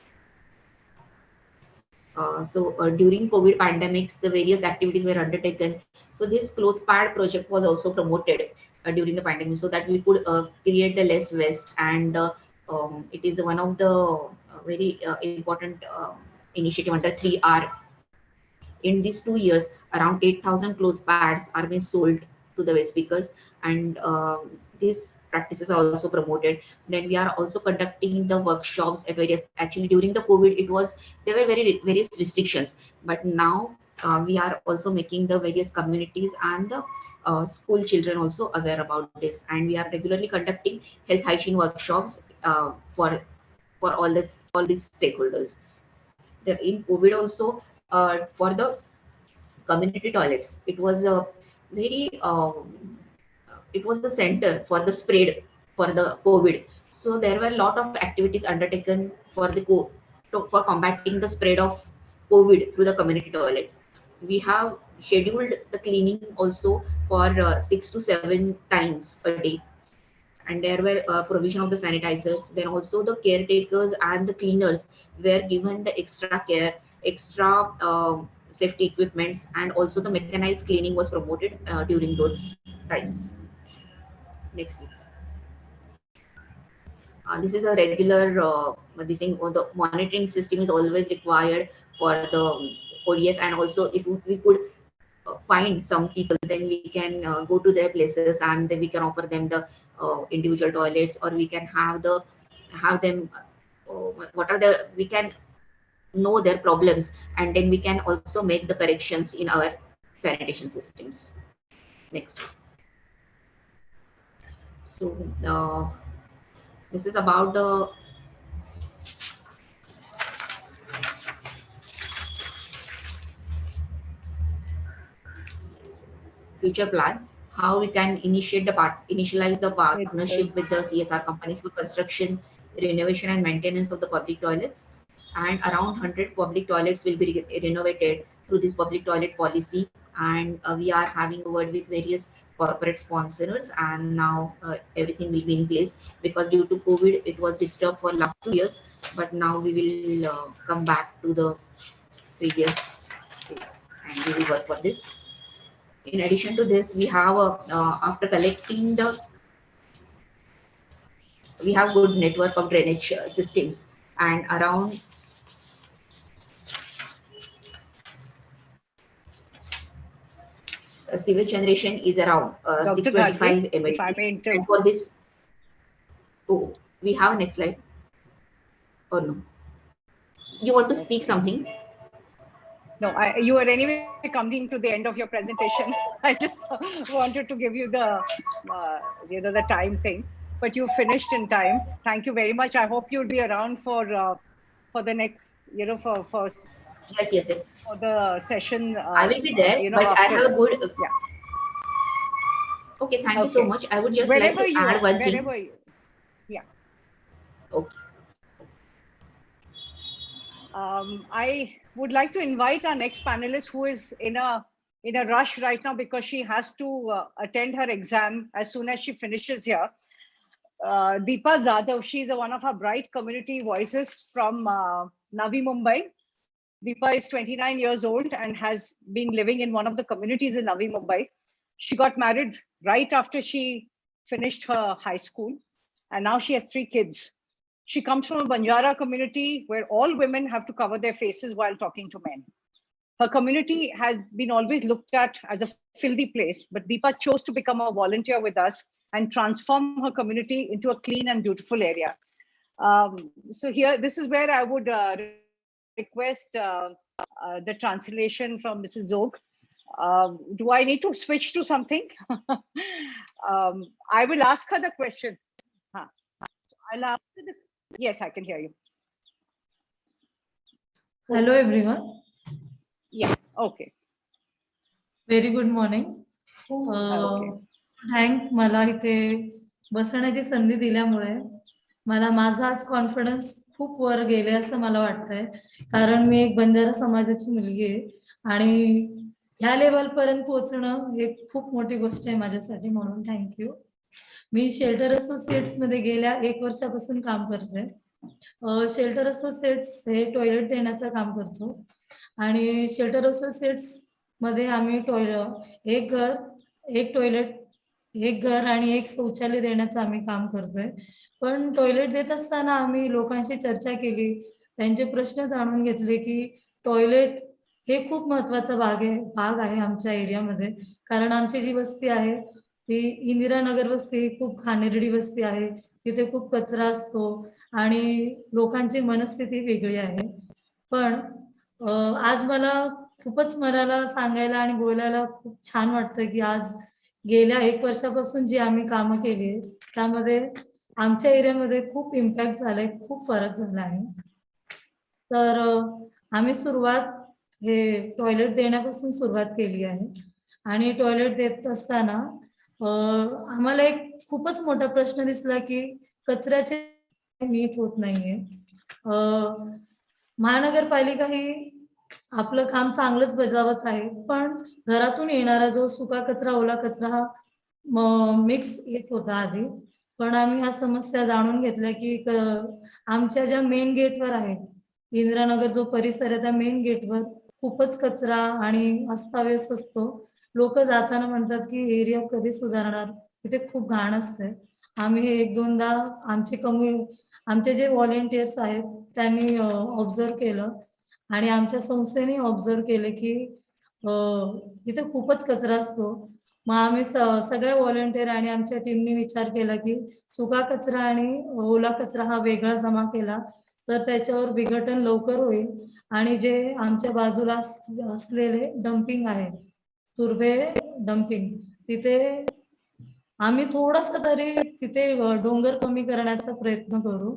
So during COVID pandemics, the various activities were undertaken. So this cloth pad project was also promoted during the pandemic, so that we could create the less waste. And it is one of the very important initiative under 3R. In these 2 years, around 8,000 cloth pads are being sold to the waste speakers, and these practices are also promoted. Then we are also conducting the workshops at various. Actually, during the COVID, there were various restrictions, but now we are also making the various communities and the school children also aware about this, and we are regularly conducting health hygiene workshops for all these stakeholders. In COVID also, for the community toilets. It was a very it was the center for the spread for the COVID. So there were a lot of activities undertaken for combating the spread of COVID through the community toilets. We have scheduled the cleaning also for 6 to 7 times a day, and there were provision of the sanitizers. Then also the caretakers and the cleaners were given the extra care, extra safety equipments, and also the mechanized cleaning was promoted during those times. Next, please. This is a regular this thing. The monitoring system is always required for the ODF, and also if we could find some people, then we can go to their places and then we can offer them the individual toilets, or we can have them what are the we can know their problems, and then we can also make the corrections in our sanitation systems. Next. So this is about the future plan, how we can initialize the partnership with the CSR companies for construction, renovation and maintenance of the public toilets. And around 100 public toilets will be renovated through this public toilet policy. And we are having a word with various corporate sponsors, and now everything will be in place, because due to COVID it was disturbed for last 2 years, but now we will come back to the previous phase, and we will work for this. In addition to this, we have after collecting the, we have good network of drainage systems, and around sewage generation is around Dr. Ghalge, 625 if I mld. may And interrupt. for this, oh, we have next slide or no? You want to speak something? No, you are anyway coming to the end of your presentation. I just wanted to give you the time thing, but you finished in time. Thank you very much. I hope you'll be around for the next, Yes, yes, yes. for the session. I will be there, but I After. have a good. Yeah. Okay, thank you so Okay. much. I would just like Wherever to you add are, one thing. wherever you. Yeah. Okay. I would like to invite our next panelist, who is in a rush right now because she has to attend her exam as soon as she finishes here. Deepa Zadav, she's one of our bright community voices from Navi Mumbai. Deepa is 29 years old and has been living in one of the communities in Navi Mumbai. She got married right after she finished her high school, and now she has 3 kids. She comes from a Banjara community where all women have to cover their faces while talking to men. Her community has been always looked at as a filthy place, but Deepa chose to become a volunteer with us and transform her community into a clean and beautiful area. So here, this is where I would request the translation from Mrs. Zog. Do I need to switch to something? I will ask her the question. I'll ask her the, yes, I can hear you. Hello everyone. Yeah, okay. Very good morning. Thank मला इथे बसण्याची संधी दिल्यामुळे मला माझा आज confidence खूप वर गेले असं मला वाटतंय, कारण मी एक बंजारा समाजाची मुलगी आहे आणि ह्या लेवल पर्यंत पोहोचणं हे खूप मोठी गोष्ट आहे माझ्यासाठी, म्हणून थँक्यू. मी शेल्टर असोसिएट्स मध्ये गेल्या 1 वर्षापासून काम करते. शेल्टर असोसिएट्स हे टॉयलेट देण्याचं काम करतो आणि शेल्टर असोसिएट्स मध्ये आम्ही एक टॉयलेट, एक घर आणि एक शौचालय देण्याचं आम्ही काम करतोय. पण टॉयलेट देत असताना आम्ही लोकांशी चर्चा केली, त्यांचे प्रश्न जाणून घेतले की टॉयलेट हे खूप महत्वाचा भाग आहे आमच्या एरियामध्ये, कारण आमची जी वस्ती आहे ती इंदिरानगर वस्ती खूप घाणेरडी वस्ती आहे. तिथे खूप कचरा असतो आणि लोकांची मनस्थिती वेगळी आहे. पण आज मला खूपच मनाला सांगायला आणि बोलायला खूप छान वाटतं की आज गेल्या 1 वर्षापासून जी आम्ही कामं केली त्यामध्ये आमच्या एरियामध्ये खूप इम्पॅक्ट झालाय, खूप फरक झाला आहे. तर आम्ही हे टॉयलेट देण्यापासून सुरुवात केली आहे आणि टॉयलेट देत असताना आम्हाला एक खूपच मोठा प्रश्न दिसला की कचऱ्याचे नीट होत नाहीये. महानगरपालिका ही आपलं काम चांगलंच बजावत आहे, पण घरातून येणारा जो सुका कचरा ओला कचरा हा मिक्स येत होता आधी. पण आम्ही ह्या समस्या जाणून घेतल्या की आमच्या ज्या मेन गेटवर आहे, इंदिरानगर जो परिसर आहे त्या मेन गेटवर खूपच कचरा आणि अस्ताव्यस्त असतो. लोक जाताना म्हणतात की एरिया कधी सुधारणार, तिथे खूप घाण असते. आम्ही हे 1-2दा आमचे जे व्हॉलेंटियर्स आहेत त्यांनी ऑब्झर्व केलं आणि आमच्या संस्थेने ऑब्झर्व केले की तिथे खूपच कचरा असतो. मग आम्ही सगळ्या व्हॉलेंटियर आणि आमच्या टीमने विचार केला की सुका कचरा आणि ओला कचरा हा वेगळा जमा केला तर त्याच्यावर विघटन लवकर होईल आणि जे आमच्या बाजूला असलेले डम्पिंग आहे, तुर्भे डम्पिंग, तिथे आम्ही थोडस तरी तिथे डोंगर कमी करण्याचा प्रयत्न करू.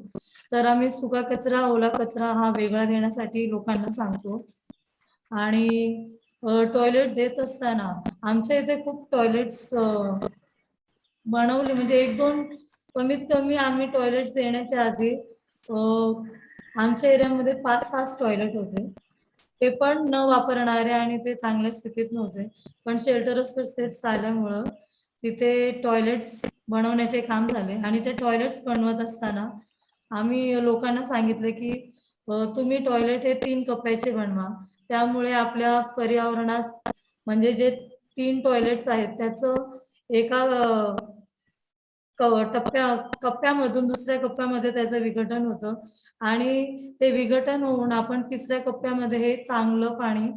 तर आम्ही सुका कचरा ओला कचरा हा वेगळा देण्यासाठी लोकांना सांगतो. आणि टॉयलेट देत असताना आमच्या इथे खूप टॉयलेट्स बनवले, म्हणजे 1-2 कमीत कमी आम्ही टॉयलेट्स देण्याच्या आधी आमच्या एरियामध्ये 5-6 टॉयलेट होते, ते पण न वापरणारे आणि ते चांगल्या स्थितीत नव्हते. पण शेल्टर सेट्स आल्यामुळं तिथे टॉयलेट्स बनवण्याचे काम झाले. आणि ते टॉयलेट्स बनवत असताना आम्ही लोकांना सांगितले की तुम्ही टॉयलेट हे 3 कप्प्याचे बनवा, त्यामुळे आपल्या पर्यावरणात म्हणजे जे 3 टॉयलेट्स आहेत त्याचं एका कप्प्यामधून दुसऱ्या कप्प्यामध्ये त्याचं विघटन होतं आणि ते विघटन होऊन आपण तिसऱ्या कप्प्यामध्ये हे चांगलं पाणी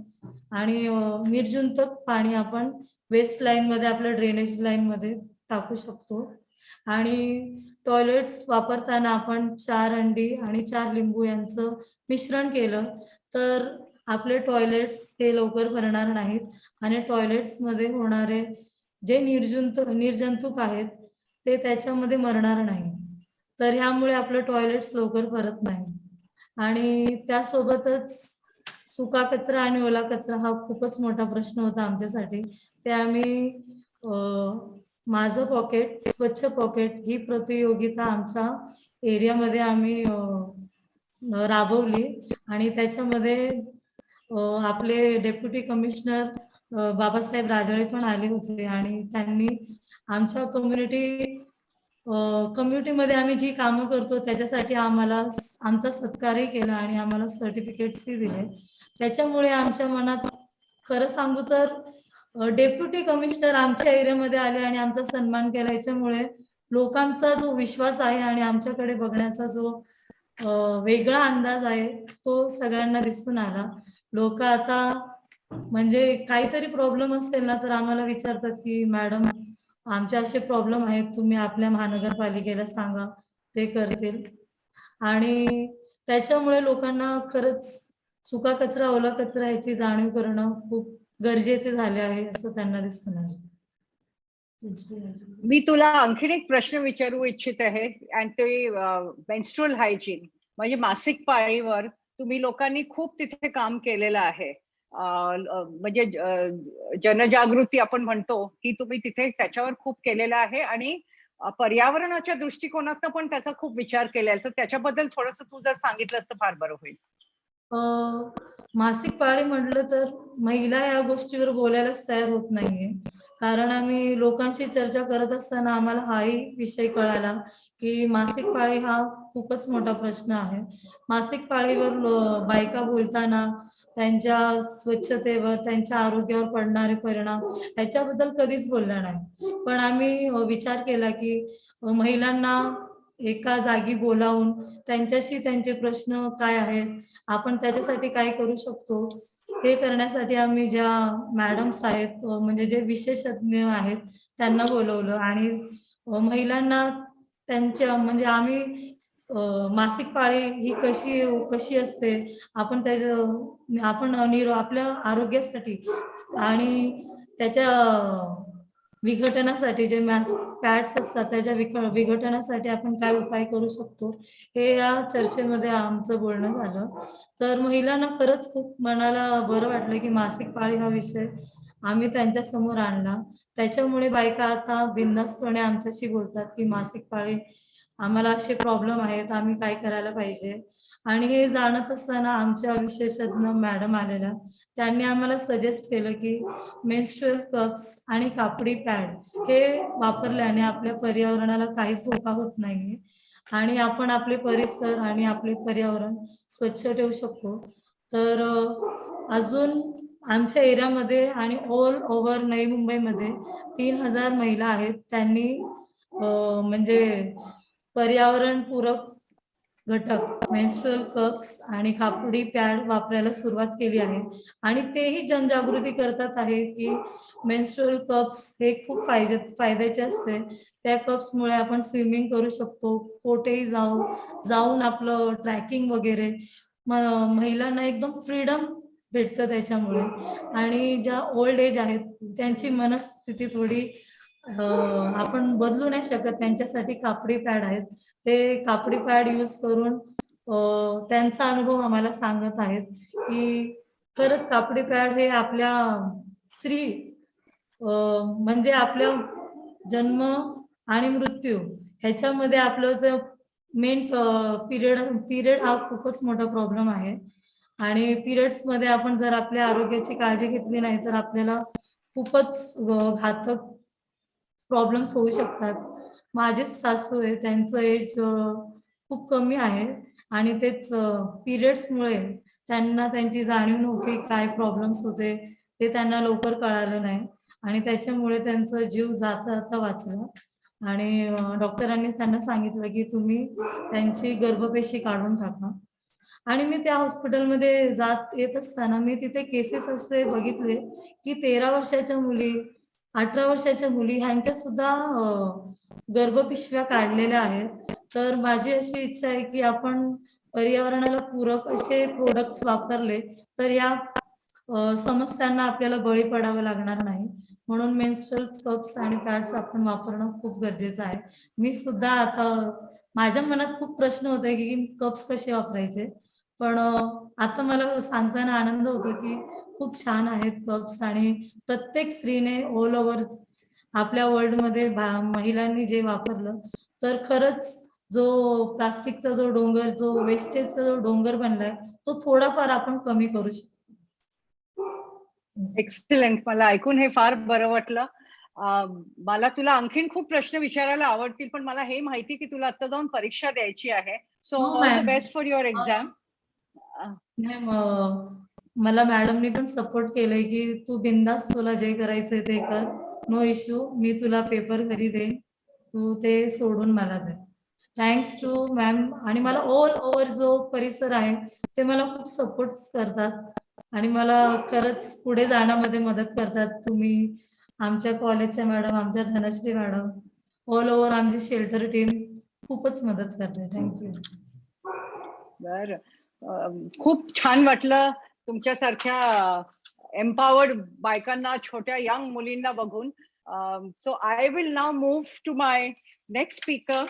आणि निर्जंतुक पाणी आपण वेस्ट लाईन मध्ये, आपल्या ड्रेनेज लाईन मध्ये टाकू शकतो. आणि टॉयलेट्स वापरताना आपण 4 अंडी आणि 4 लिंबू यांचं मिश्रण केलं तर आपले टॉयलेट्स हे लवकर भरणार नाहीत आणि टॉयलेट्स मध्ये होणारे जे निर्जंतुक आहेत ते त्याच्यामध्ये मरणार नाही. तर ह्यामुळे आपलं टॉयलेट्स लवकर भरत नाही. आणि त्यासोबतच सुका कचरा आणि ओला कचरा हा खूपच मोठा प्रश्न होता आमच्यासाठी. ते आम्ही माझं पॉकेट स्वच्छ पॉकेट ही प्रतियोगिता आमच्या एरियामध्ये आम्ही राबवली आणि त्याच्यामध्ये आपले डेप्युटी कमिशनर बाबासाहेब राजळे पण आले होते आणि त्यांनी आमच्या कम्युनिटीमध्ये आम्ही जी कामं करतो त्याच्यासाठी आम्हाला आमचा सत्कारही केला आणि आम्हाला सर्टिफिकेट्सही दिले. त्याच्यामुळे आमच्या मनात खरं सांगू तर डेप्युटी कमिशनर आमच्या एरियामध्ये आले आणि आमचा सन्मान केला, याच्यामुळे लोकांचा जो विश्वास आहे आणि आमच्याकडे बघण्याचा जो वेगळा अंदाज आहे तो सगळ्यांना दिसून आला. लोक आता म्हणजे काहीतरी प्रॉब्लेम असेल ना तर आम्हाला विचारतात की मॅडम आमचे असे प्रॉब्लेम आहेत, तुम्ही आपल्या महानगरपालिकेला सांगा, ते करतील. आणि त्याच्यामुळे लोकांना खरंच सुका कचरा ओला कचरा याची जाणीव करणं खूप गरजेचे झाले आहे असं त्यांना दिसून आलं. मी तुला आणखीन एक प्रश्न विचारू इच्छित आहे आणि ते मेन्स्ट्रुअल हायजीन म्हणजे मासिक पाळीवर तुम्ही लोकांनी खूप तिथे काम केलेलं आहे. म्हणजे जनजागृती आपण म्हणतो की तुम्ही तिथे त्याच्यावर खूप केलेलं आहे आणि पर्यावरणाच्या दृष्टिकोनातनं पण त्याचा खूप विचार केलेला आहे. तर त्याच्याबद्दल थोडंसं तू जर सांगितलंस तर फार बरं होईल. मासिक पाळी म्हटलं तर महिला या गोष्टीवर बोलायलाच तयार होत नाहीये. कारण आम्ही लोकांशी चर्चा करत असताना आम्हाला हाही विषय कळाला की मासिक पाळी हा खूपच मोठा प्रश्न आहे. मासिक पाळीवर बायका बोलताना त्यांच्या स्वच्छतेवर, त्यांच्या आरोग्यावर पडणारे परिणाम याच्याबद्दल कधीच बोलल्या नाही. पण आम्ही विचार केला की महिलांना एका जागी बोलावून त्यांच्याशी त्यांचे प्रश्न काय आहेत, आपण त्याच्यासाठी काय करू शकतो, हे करण्यासाठी आम्ही ज्या मॅडम्स आहेत म्हणजे जे विशेषज्ञ आहेत त्यांना बोलवलं आणि महिलांना त्यांच्या म्हणजे आम्ही मासिक पाळी ही कशी असते, आपण आपण आपल्या आरोग्यासाठी आणि त्याच्या विघटनासाठी जे पॅड्स असतात त्याच्या विघटनासाठी आपण काय उपाय करू शकतो हे या चर्चेमध्ये आमचं बोलणं झालं. तर महिलांना खरंच खूप मनाला बरं वाटलं की मासिक पाळी हा विषय आम्ही त्यांच्या समोर आणला. त्याच्यामुळे बायका आता बिनधास्तपणे आमच्याशी बोलतात की मासिक पाळी आम्हाला असे प्रॉब्लेम आहेत, आम्ही काय करायला पाहिजे. आणि हे जाणत असताना आमच्या विशेषज्ञ मॅडम आलेल्या त्यांनी आम्हाला सजेस्ट केलं की मेन्स्ट्रुअल कप्स आणि कापडी पॅड हे वापरल्याने आपल्या पर्यावरणाला काहीच धोका होत नाहीये आणि आपण आपले परिसर आणि आपले पर्यावरण स्वच्छ ठेवू शकतो. तर अजून आमच्या एरियामध्ये आणि ऑल ओव्हर नवी मुंबईमध्ये 3000 महिला आहेत. त्यांनी म्हणजे पर्यावरणपूरक घटक मेन्स्ट्रुअल कप्स आणि कापडी पॅड वापरायला सुरुवात केली आहे आणि तेही जनजागृती करतात आहे की मेन्स्ट्रुअल कप्स हे खूप फायद्याचे असते. त्या कप्समुळे आपण स्विमिंग करू शकतो, कोठेही जाऊन आपलं ट्रॅकिंग वगैरे महिलांना एकदम फ्रीडम भेटतं त्याच्यामुळे. आणि ज्या ओल्ड एज आहेत त्यांची मनस्थिती थोडी आपण बदलू नाही शकत, त्यांच्यासाठी कापडी पॅड आहेत. ते कापडी पॅड यूज करून त्यांचा अनुभव आम्हाला सांगत आहेत की खरंच कापडी पॅड हे आपल्या स्त्री म्हणजे आपल्या जन्म आणि मृत्यू ह्याच्यामध्ये आपलं जे मेन पिरियड हा खूपच मोठा प्रॉब्लेम आहे. आणि पिरियड्स मध्ये आपण जर आपल्या आरोग्याची काळजी घेतली नाही तर आपल्याला खूपच घातक प्रॉब्लेम्स होऊ शकतात. माझेच सासू आहे, त्यांचं एज खूप कमी आहे आणि तेच पिरियड्समुळे त्यांना त्यांची जाणीव नव्हती, काय प्रॉब्लेम्स होते ते त्यांना लवकर कळालं नाही आणि त्याच्यामुळे त्यांचा जीव जाता वाचला. आणि डॉक्टरांनी त्यांना सांगितलं की तुम्ही त्यांची गर्भपेशी काढून टाका. आणि मी त्या हॉस्पिटलमध्ये येत असताना मी तिथे केसेस असे बघितले की 13 वर्षाच्या मुली, 18 वर्षाच्या मुली ह्यांच्या सुद्धा गर्भपिशव्या काढलेल्या आहेत. तर माझी अशी इच्छा आहे की आपण पर्यावरणाला पूरक असे प्रोडक्ट्स वापरले तर या समस्यांना आपल्याला बळी पडावं लागणार नाही. म्हणून मेन्स्ट्रुअल कप्स आणि पॅड्स आपण वापरणं खूप गरजेचं आहे. मी सुद्धा आता माझ्या मनात खूप प्रश्न होते की कप्स कसे वापरायचे, पण आता मला सांगताना आनंद होतो की खूप छान आहेत कप्स आणि प्रत्येक स्त्रीने ऑल ओव्हर आपल्या वर्ल्डमध्ये महिलांनी जे वापरलं तर खरंच जो प्लास्टिकचा जो डोंगर, जो वेस्टेजचा जो डोंगर बनलाय तो थोडाफार आपण कमी करू शकतो. एक्सलंट. मला ऐकून हे फार बरं वाटलं. मला तुला आणखीन खूप प्रश्न विचारायला आवडतील, पण मला हे माहिती की तुला आता जाऊन परीक्षा द्यायची आहे. So all the best for your exam. मला मॅडमनी पण सपोर्ट केलंय की तू बिंदास, तुला जे करायचंय ते कर, नो इश्यू, मी तुला पेपर घरी देईन, तू ते सोडून मला दे. Thanks to ma'am. आणि मला ऑल ओव्हर जो परिसर आहे ते मला खूप सपोर्ट करतात आणि मला खरंच पुढे जाण्यामध्ये मदत करतात. तुम्ही, आमच्या कॉलेजच्या मॅडम, आमच्या धनश्री मॅडम, ऑल ओव्हर आमची शेल्टर टीम खूपच मदत करते. थँक्यू. बरं, खूप छान वाटलं तुमच्यासारख्या एम्पावर्ड बायकांना, छोट्या यंग मुलींना बघून. So I will now move to my next speaker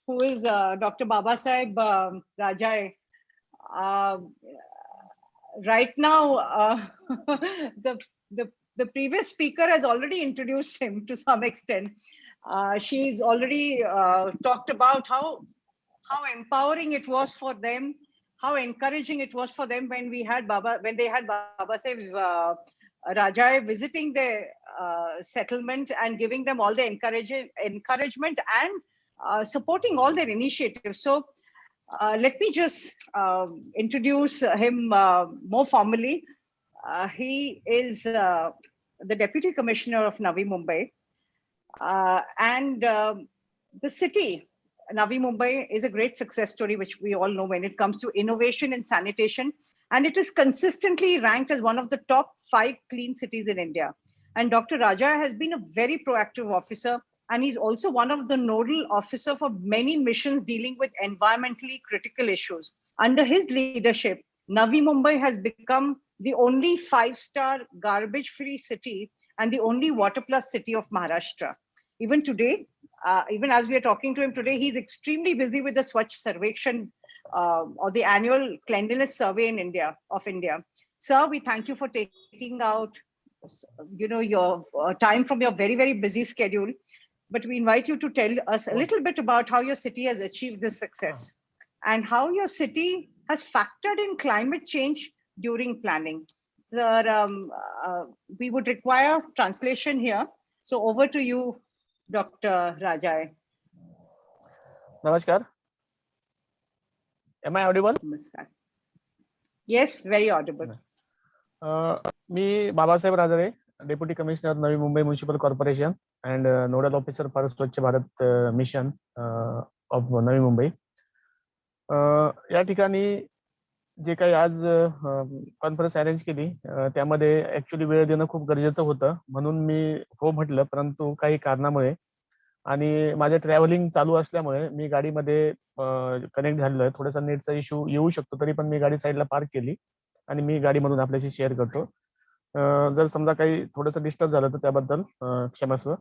who is Dr. Babasaheb Rajae. Right now, the previous speaker has already introduced him to some extent. She's already talked about how empowering it was for them, how encouraging it was for them when they had Babasaheb Rajae visiting their settlement and giving them all the encouragement and supporting all their initiatives. So let me just introduce him more formally. He is the Deputy Commissioner of Navi Mumbai. And the city, Navi Mumbai, is a great success story, which we all know when it comes to innovation in sanitation. And it is consistently ranked as one of the top 5 clean cities in India. And Dr. Raja has been a very proactive officer, and he's also one of the nodal officer for many missions dealing with environmentally critical issues. Under his leadership, Navi Mumbai has become the only 5-star garbage-free city and the only water plus city of Maharashtra. Even today, even as we are talking to him today, he's extremely busy with the Swachh Sarvekshan, or the annual cleanliness survey in India. Sir, we thank you for taking out, your time from your very, very busy schedule. But we invite you to tell us a little bit about how your city has achieved this success and how your city has factored in climate change during planning. Sir, we would require translation here. So over to you, Dr. Rajai. Namaskar. Am I audible? Namaskar. Yes, very audible. Me Babasaheb Rajale, deputy commissioner Navi Mumbai municipal corporation and nodal officer for स्वच्छ Bharat mission of Navi Mumbai. या ठिकाणी जे काही आज conference arrange केली त्यामध्ये actually वेळ देणं खूप गरजेचं होतं, म्हणून मी हो म्हटलं. परंतु काही कारणामुळे आणि माझं ट्रॅव्हलिंग चालू असल्यामुळे मी गाडीमध्ये कनेक्ट झालेलो आहे. थोडासा नेटचा इश्यू येऊ शकतो, तरी पण मी गाडी साईडला पार्क केली आणि मी गाडीमधून आपल्याशी शेअर करतो. जर समजा काही थोडंसं डिस्टर्ब झालं तर त्याबद्दल क्षमस्व.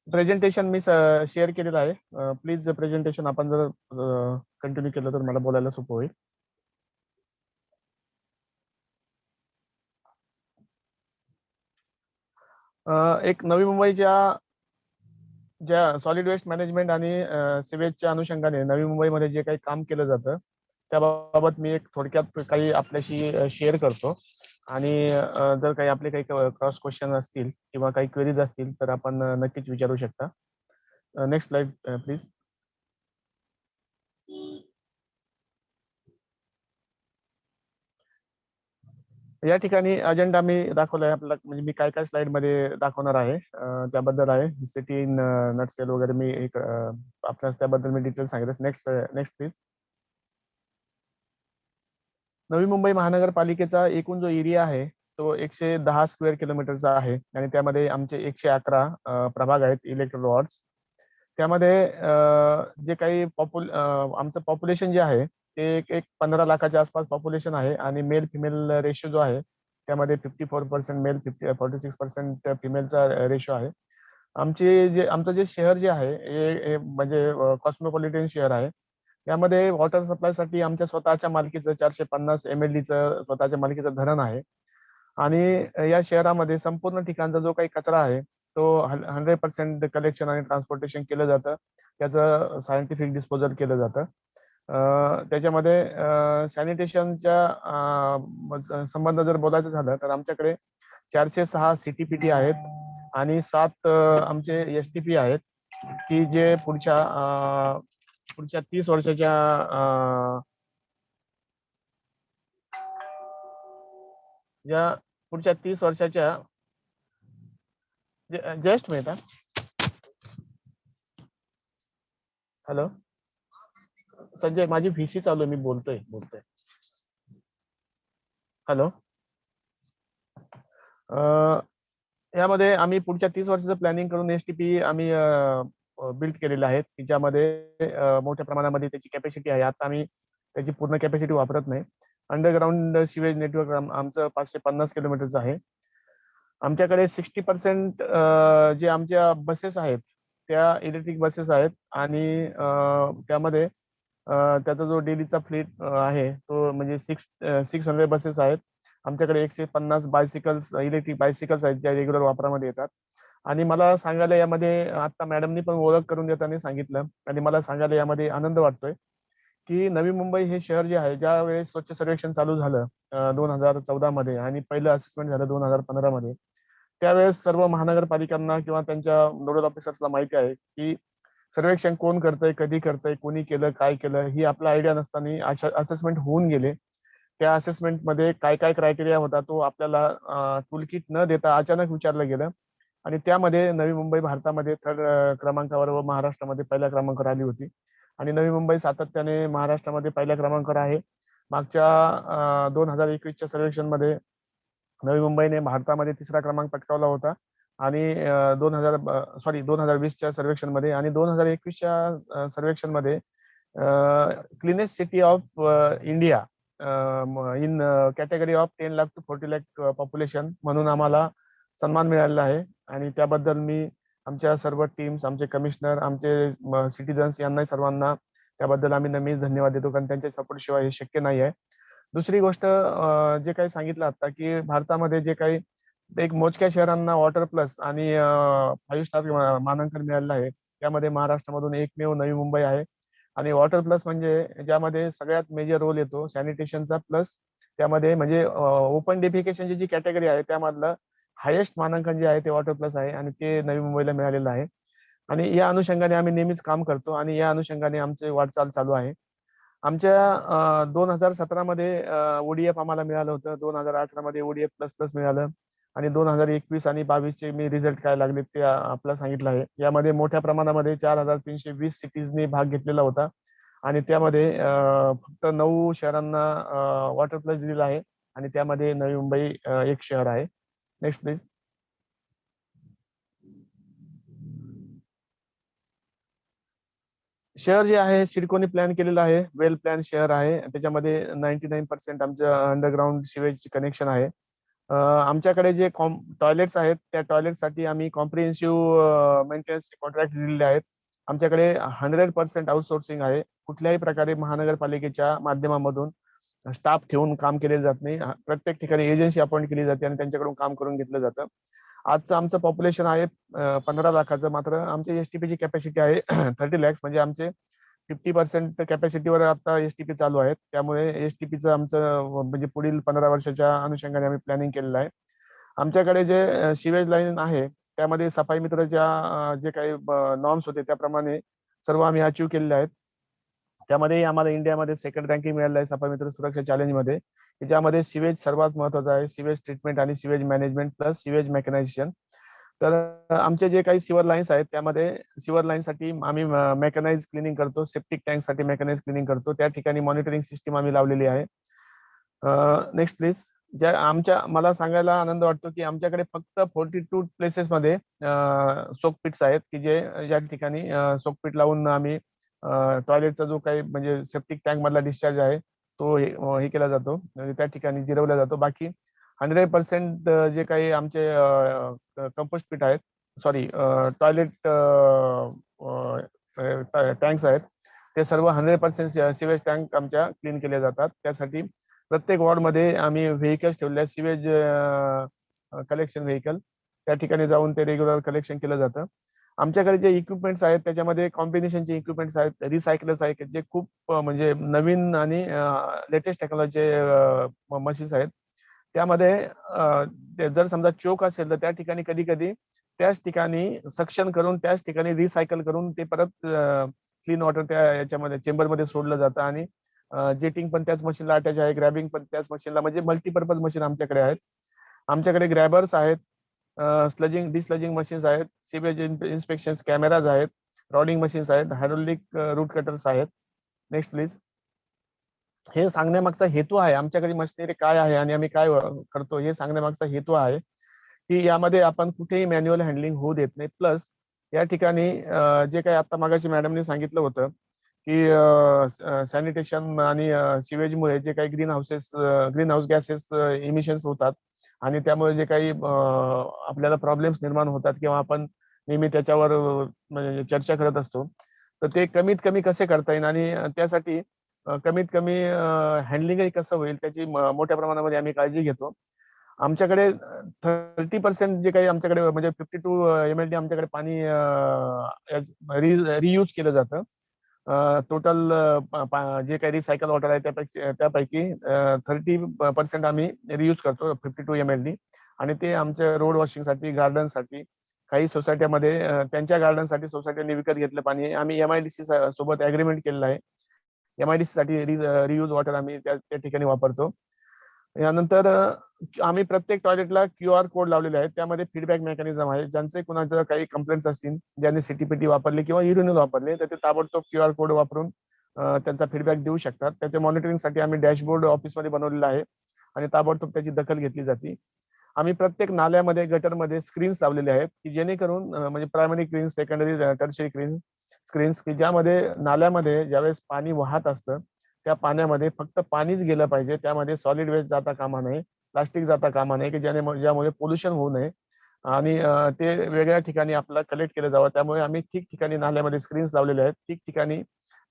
प्रेझेंटेशन मी शेअर केलेलं आहे. प्लीज प्रेझेंटेशन आपण जर कंटिन्यू केलं तर मला बोलायला सोपं होईल. एक नवी मुंबईच्या ज्या सॉलिड वेस्ट मॅनेजमेंट आणि सिवेजच्या अनुषंगाने नवी मुंबईमध्ये जे काही काम केलं जातं त्याबाबत मी एक थोडक्यात काही आपल्याशी शेअर करतो. आणि जर काही आपले काही क्रॉस क्वेश्चन असतील किंवा काही क्वेरीज असतील तर आपण नक्कीच विचारू शकता. Next slide please. या ठिकाणी अजेंडा मी दाखवलाय आपल्याला, म्हणजे मी काय काय स्लाइड मध्ये दाखवणार आहे त्याबद्दल आहे. सिटी इन नटसेल वगैरे मी एक आपल्याला त्याबद्दल मी डिटेल सांगितलं. Next next please. Navi Mumbai महानगरपालिकेचा एकूण जो एरिया आहे तो 110 स्क्वेअर किलोमीटरचा आहे आणि त्यामध्ये आमचे 111 प्रभाग आहेत, इलेक्टोरल वॉर्ड्स. त्यामध्ये जे काही आमचं पॉप्युलेशन जे आहे ते एक 15 लाखाच्या आसपास पॉप्युलेशन आहे आणि मेल फिमेल रेशो जो आहे त्यामध्ये 54% मेल 46% फिमेलचा रेशो आहे. आमचं जे शहर जे आहे हे म्हणजे कॉस्मोपॉलिटन शहर आहे. यामध्ये वॉटर सप्लायसाठी आमच्या स्वतःच्या मालकीचं 450 MLDचं स्वतःच्या मालकीचं धरण आहे. आणि या शहरामध्ये संपूर्ण ठिकाणचा जो काही कचरा आहे तो 100% कलेक्शन आणि ट्रान्सपोर्टेशन केलं जातं. त्याचं सायंटिफिक डिस्पोजल केलं जातं. त्याच्यामध्ये सॅनिटेशनच्या संबंध जर बोलायचं झालं तर आमच्याकडे 406 CTPT आहेत आणि 7 आमचे STP आहेत की जे पुढच्या 30 वर्षाच्या या पुढच्या 30 वर्षाच्या जस्ट मिनिट. हॅलो संजय, माझी VC चालू आहे, मी बोलतोय. हॅलो. यामध्ये आम्ही पुढच्या 30 वर्षाचं प्लॅनिंग करून STP आम्ही बिल्ड केलेले आहेत की ज्यामध्ये मोठ्या प्रमाणामध्ये त्याची कॅपॅसिटी आहे. आता आम्ही त्याची पूर्ण कॅपॅसिटी वापरत नाही. अंडरग्राऊंड सिवेज नेटवर्क आमचं 550 किलोमीटरचं आहे. आमच्याकडे 60% जे आमच्या बसेस आहेत त्या इलेक्ट्रिक बसेस आहेत आणि त्यामध्ये त्याचा जो डेलीचा फ्लीट आहे तो म्हणजे 600 बसेस आहेत. आमच्याकडे 150 बायसिकल्स, इलेक्ट्रिक बायसिकल्स आहेत ज्या रेग्युलर वापरामध्ये येतात. आणि मला सांगायला यामध्ये आता मॅडमनी पण ओळख करून देताना सांगितलं आणि मला सांगायला यामध्ये आनंद वाटतोय की नवी मुंबई हे शहर जे आहे, ज्या वेळेस स्वच्छ सर्वेक्षण चालू झालं 2014 मध्ये आणि पहिलं असेसमेंट झालं 2015 मध्ये, त्यावेळेस सर्व महानगरपालिकांना किंवा त्यांच्या नोडल ऑफिसर्सला माहिती आहे की सर्वेक्षण कोण करतंय, कधी करतंय, कोणी केलं, काय केलं ही आपला आयडिया नसताना असेसमेंट होऊन गेले. त्या असेसमेंटमध्ये काय काय क्रायटेरिया होता तो आपल्याला टूलकिट न देता अचानक विचारलं गेलं आणि त्यामध्ये नवी मुंबई भारतामध्ये 3rd क्रमांकावर व महाराष्ट्रामध्ये पहिल्या क्रमांकावर आली होती. आणि नवी मुंबई सातत्याने महाराष्ट्रामध्ये पहिल्या क्रमांकावर आहे. मागच्या 2021च्या सर्वेक्षणमध्ये नवी मुंबईने भारतामध्ये 3रा क्रमांक पटकावला होता आणि 2020च्या सर्वेक्षणमध्ये आणि 2021च्या सर्वेक्षणमध्ये cleanest city of India in category of 10 lakh to 40 lakh population म्हणून आम्हाला सन्मान मिळालेला आहे. आणि त्याबद्दल मी आमच्या सर्व टीम्स, आमचे कमिशनर, आमचे सिटीजन्स यांना सर्वांना त्याबद्दल आम्ही नेहमीच धन्यवाद देतो, कारण त्यांच्या सपोर्ट शिवाय हे शक्य नाही आहे. दुसरी गोष्ट जे काही सांगितलं आता की भारतामध्ये जे काही एक मोजक्या शहरांना वॉटर प्लस आणि 5 स्टार मानांकन मिळालेलं आहे, त्यामध्ये महाराष्ट्रामधून एकमेव नवी मुंबई आहे. आणि वॉटर प्लस म्हणजे ज्यामध्ये सगळ्यात मेजर रोल येतो सॅनिटेशनचा, प्लस त्यामध्ये म्हणजे ओपन डेफिकेशनची जी कॅटेगरी आहे त्यामधलं हायेस्ट मानांकन जे आहे ते वॉटर प्लस आहे आणि ते नवी मुंबईला मिळालेलं आहे. आणि या अनुषंगाने आम्ही नेहमीच काम करतो आणि या अनुषंगाने आमचे वाटचाल चालू आहे. आमच्या 2017 मध्ये ODF आम्हाला मिळालं होतं, 2018 मध्ये ODF प्लस प्लस मिळालं आणि 2021 आणि 22चे मी रिझल्ट काय लागले ते आपल्याला सांगितलं आहे. यामध्ये मोठ्या प्रमाणामध्ये 4320 सिटीजनी भाग घेतलेला होता आणि त्यामध्ये फक्त 9 शहरांना वॉटर प्लस दिलेला आहे आणि त्यामध्ये नवी मुंबई एक शहर आहे. Next please. शहर जे आहे सिडकोने प्लॅन केलेलं आहे, वेल प्लॅन शहर आहे. त्याच्यामध्ये 99% आमचं अंडरग्राऊंड सिवेज कनेक्शन आहे. आमच्याकडे जे टॉयलेट्स आहेत त्या टॉयलेटसाठी आम्ही कॉम्प्रिहेन्सिव्ह मेंटेनन्स कॉन्ट्रॅक्ट दिलेले आहेत. आमच्याकडे 100% आउटसोर्सिंग आहे. कुठल्याही प्रकारे महानगरपालिकेच्या माध्यमामधून स्टाफ ठेवून काम केले जात नाही. प्रत्येक ठिकाणी एजन्सी अपॉइंट केली जाते आणि त्यांच्याकडून काम करून घेतलं जातं. आजचं आमचं पॉप्युलेशन आहे 15 लाखाचं, मात्र आमची एसटीपीची कॅपॅसिटी आहे 30 लॅक्स, म्हणजे आमचे 50% कॅपॅसिटीवर आता एसटीपी चालू आहेत. त्यामुळे एसटीपीचं आमचं म्हणजे पुढील 15 वर्षाच्या अनुषंगाने आम्ही प्लॅनिंग केलेलं आहे. आमच्याकडे जे सिवेज लाईन आहे त्यामध्ये सफाई मित्रच्या जे काही नॉर्म्स होते त्याप्रमाणे सर्व आम्ही अचीव केलेले आहेत. त्यामध्ये आम्हाला इंडियामध्ये सेकंड रँकिंग मिळालं आहे सफाई मित्र सुरक्षा चॅलेंजमध्ये. ज्यामध्ये सिवेज सर्वात महत्वाचं आहे, सिवेज ट्रीटमेंट आणि sewage management plus sewage mechanisation. तर आमचे जे काही सिवर लाईन्स आहेत त्यामध्ये सिवर लाईनसाठी आम्ही मेकॅनाइज क्लिनिंग करतो, सेप्टिक टँकसाठी मेकॅनाइज क्लिनिंग करतो. त्या ठिकाणी मॉनिटरिंग सिस्टीम आम्ही लावलेली आहे. Next please. मला सांगायला आनंद वाटतो की आमच्याकडे फक्त 42 प्लेसेसमध्ये सोकपिट्स आहेत की ज्या ठिकाणी सोकपिट लावून आम्ही टॉयलेटचा जो काही म्हणजे सेप्टिक टँक मधला डिस्चार्ज आहे तो हे केला जातो, त्या ठिकाणी जिरवला जातो. बाकी 100% जे काही आमचे कंपोस्ट पीट आहेत, सॉरी टॉयलेट टँक्स आहेत, ते सर्व 100% सिवेज टँक आमच्या क्लीन केले जातात. त्यासाठी प्रत्येक वॉर्डमध्ये आम्ही व्हेकल्स ठेवले आहेत, सिवेज कलेक्शन व्हेकल. त्या ठिकाणी जाऊन ते रेग्युलर कलेक्शन केलं जातं. आमच्याकडे जे इक्विपमेंट्स आहेत त्याच्यामध्ये कॉम्बिनेशनचे इक्विपमेंट्स आहेत, रिसायकलर्स आहेत जे खूप म्हणजे नवीन आणि लेटेस्ट टेक्नॉलॉजीचे मशीन्स आहेत. त्यामध्ये जर समजा चोक असेल तर त्या ठिकाणी कधी कधी त्याच ठिकाणी सक्शन करून त्याच ठिकाणी रिसायकल करून ते परत क्लीन वॉटर त्या याच्यामध्ये चेंबरमध्ये सोडलं जातं. आणि जेटिंग पण त्याच मशीनला अटॅच आहे, ग्रॅबिंग पण त्याच मशीनला, म्हणजे मल्टीपर्पज मशीन आमच्याकडे आहेत. आमच्याकडे ग्रॅबर्स आहेत, स्लजिंग डिस्लजिंग मशीन्स आहेत, सीवेज इन्स्पेक्शन कॅमेराज आहेत, रॉडिंग मशीन्स आहेत, हायड्रोलिक रूट कटर्स आहेत. Next please. हे सांगण्यामागचा हेतू आहे, आमच्याकडे मशिनरी काय आहे आणि आम्ही काय करतो हे सांगण्यामागचा हेतू आहे की यामध्ये आपण कुठेही मॅन्युअल हँडलिंग होऊ देत नाही. प्लस या ठिकाणी जे काही आता मागाशी मॅडमने सांगितलं होतं की सॅनिटेशन आणि सिवेजमुळे जे काही ग्रीन हाऊस गॅसेस इमिशन्स होतात आणि त्यामुळे जे काही आपल्याला प्रॉब्लेम्स निर्माण होतात किंवा आपण नेहमी त्याच्यावर म्हणजे चर्चा करत असतो, तर ते कमीत कमी कसे करता येईल आणि त्यासाठी कमीत कमी हँडलिंगही कसं होईल त्याची मोठ्या प्रमाणामध्ये आम्ही काळजी घेतो. आमच्याकडे 30% जे काही आमच्याकडे म्हणजे 52 MLD आमच्याकडे पाणी रियूज केलं जातं. टोटल जे काही रिसायकल वॉटर आहे त्यापैकी 30% आम्ही रियूज करतो, 52 MLD. आणि ते आमच्या रोड वॉशिंगसाठी, गार्डनसाठी, काही सोसायट्यामध्ये त्यांच्या गार्डनसाठी सोसायटीने विकत घेतलं पाणी आम्ही MIDC सोबत अग्रीमेंट केलेलं आहे. MIDC साठी रियूज वॉटर आम्ही त्या ठिकाणी वापरतो. यानंतर आम्ही प्रत्येक टॉयलेटला QR कोड लावलेले आहेत, त्यामध्ये फीडबॅक मेकॅनिझम आहे. ज्यांचे कुणाचं काही कंप्लेंट्स असतील, ज्यांनी CTPT वापरले किंवा युरिनल वापरले, तर ते ताबडतोब QR कोड वापरून त्यांचा फीडबॅक देऊ शकतात. त्याच्या मॉनिटरिंगसाठी आम्ही डॅशबोर्ड ऑफिसमध्ये बनवलेला आहे आणि ताबडतोब त्याची दखल घेतली जाते. आम्ही प्रत्येक नाल्यामध्ये, गटरमध्ये स्क्रीन्स लावलेले आहेत की जेणेकरून म्हणजे प्रायमरी क्रीन्स, सेकंडरी, टर्शरी स्क्रीन्स की ज्यामध्ये नाल्यामध्ये ज्यावेळेस पाणी वाहत असतं त्या पाण्यामध्ये फक्त पाणीच गेलं पाहिजे, त्यामध्ये सॉलिड वेस्ट जाता कामा नये, प्लास्टिक जाता कामा नये की ज्यामुळे पोल्युशन होऊ नये आणि ते वेगळ्या ठिकाणी आपल्याला कलेक्ट केलं जावं. त्यामुळे आम्ही ठिकठिकाणी नाल्यामध्ये स्क्रीन्स लावलेले आहेत. ठिकठिकाणी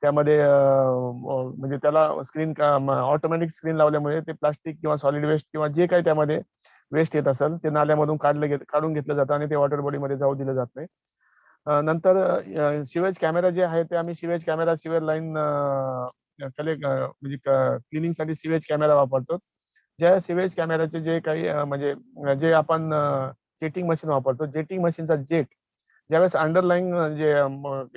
त्यामध्ये म्हणजे त्याला स्क्रीन ऑटोमॅटिक स्क्रीन लावल्यामुळे ते प्लास्टिक किंवा सॉलिड वेस्ट किंवा जे काही त्यामध्ये वेस्ट येत असेल ते नाल्यामधून काढून घेतलं जातं आणि ते वॉटर बॉडीमध्ये जाऊ दिलं जात नाही. नंतर सिवेज कॅमेरा जे आहे ते आम्ही सिवेज कॅमेरा, सिवेज लाईन म्हणजे क्लिनिंगसाठी सिवेज कॅमेरा वापरतो. ज्या सिवेज कॅमेराचे जे काही म्हणजे जे आपण जेटिंग मशीन वापरतो, जेटिंग मशीनचा जेट ज्यावेळेस अंडरलाईन जे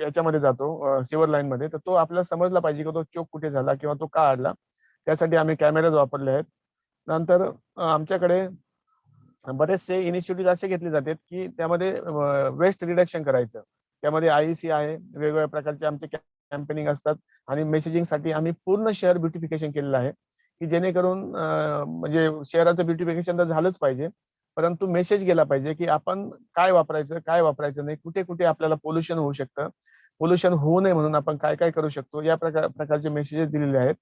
याच्यामध्ये जातो सिवर लाईन मध्ये, तर तो आपल्याला समजला पाहिजे की तो चोक कुठे झाला किंवा तो का अडला. त्यासाठी आम्ही कॅमेराज वापरले आहेत. नंतर आमच्याकडे बरेचसे इनिशिएटिव्ह असे घेतले जातात की त्यामध्ये वेस्ट रिडक्शन करायचं. त्यामध्ये IEC आहे, वेगवेगळ्या प्रकारचे आमचे कॅम्पेनिंग असतात आणि मेसेजिंगसाठी आम्ही पूर्ण शहर ब्युटिफिकेशन केलेलं आहे, की जेणेकरून म्हणजे शहराचं ब्युटिफिकेशन तर झालंच पाहिजे, परंतु मेसेज गेला पाहिजे की आपण काय वापरायचं नाही, कुठे कुठे आपल्याला पोल्युशन होऊ शकतं, पोल्युशन होऊ नये म्हणून आपण काय काय करू शकतो, या प्रकारचे मेसेजेस दिलेले आहेत.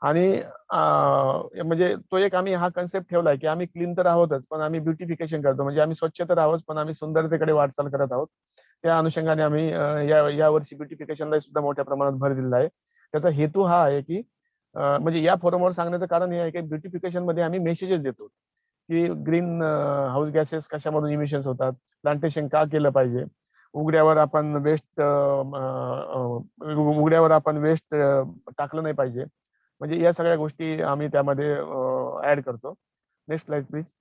आणि म्हणजे तो एक आम्ही हा कन्सेप्ट ठेवलाय की आम्ही क्लीन तर आहोतच, पण आम्ही ब्युटिफिकेशन करतो, म्हणजे आम्ही स्वच्छ तर आहोत, पण आम्ही सुंदरतेकडे वाटचाल करत आहोत. त्या अनुषंगाने आम्ही या वर्षी ब्युटिफिकेशनला सुद्धा मोठ्या प्रमाणात भर दिलेला आहे. त्याचा हेतू हा आहे की म्हणजे या फोरमवर सांगण्याचं कारण हे आहे की ब्युटिफिकेशन मध्ये आम्ही मेसेजेस देतो की ग्रीन हाऊस गॅसेस कशामधून इमिशन्स होतात, प्लांटेशन का केलं पाहिजे, उघड्यावर आपण वेस्ट टाकलं नाही पाहिजे. म्हणजे या सगळ्या गोष्टी आम्ही त्यामध्ये ऍड करतो. Next slide please.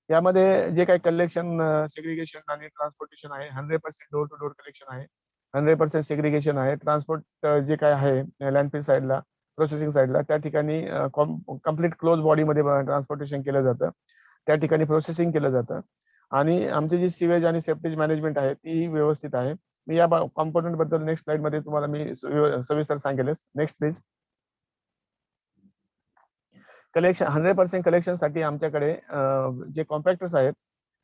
यामध्ये जे काही कलेक्शन, सेग्रिगेशन आणि ट्रान्सपोर्टेशन आहे, 100% डोर टू डोर कलेक्शन आहे, 100% सेग्रिगेशन आहे. ट्रान्सपोर्ट जे काय आहे लँडफिल साईडला, प्रोसेसिंग साईडला, त्या ठिकाणी कम्प्लीट क्लोज बॉडीमध्ये ट्रान्सपोर्टेशन केलं जातं, त्या ठिकाणी प्रोसेसिंग केलं जातं. आणि आमची जी सिवेज आणि सेप्टेज मॅनेजमेंट आहे ती व्यवस्थित आहे. मी या कॉम्पोनंट बद्दल नेक्स्ट स्लाइड मध्ये तुम्हाला मी सविस्तर सांगेलच. Next please. कलेक्शन 100% कलेक्शन साठी आमच्याकडे जे कॉन्ट्रॅक्टर्स आहेत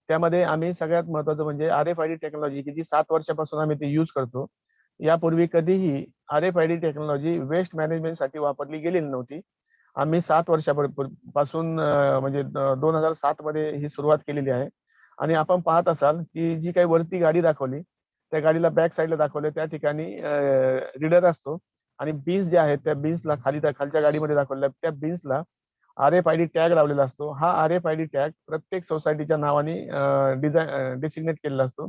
त्यामध्ये आम्ही सगळ्यात महत्वाचं म्हणजे RFID टेक्नॉलॉजी, की जी 7 वर्षापासून आम्ही ते यूज करतो. यापूर्वी कधीही RFID टेक्नॉलॉजी वेस्ट मॅनेजमेंटसाठी वापरली गेलेली नव्हती. आम्ही 7 वर्षापासून म्हणजे 2007 मध्ये ही सुरुवात केलेली आहे. आणि आपण पाहत असाल की जी काही वरती गाडी दाखवली, त्या गाडीला बॅक साईडला दाखवले त्या ठिकाणी रीडर असतो, आणि बीन्स जे आहेत त्या बीन्सला खालच्या गाडीमध्ये दाखवल्या त्या बीन्सला RFID टॅग लावलेला असतो. हा RFID टॅग प्रत्येक सोसायटीच्या नावाने डिसिग्नेट केलेला असतो.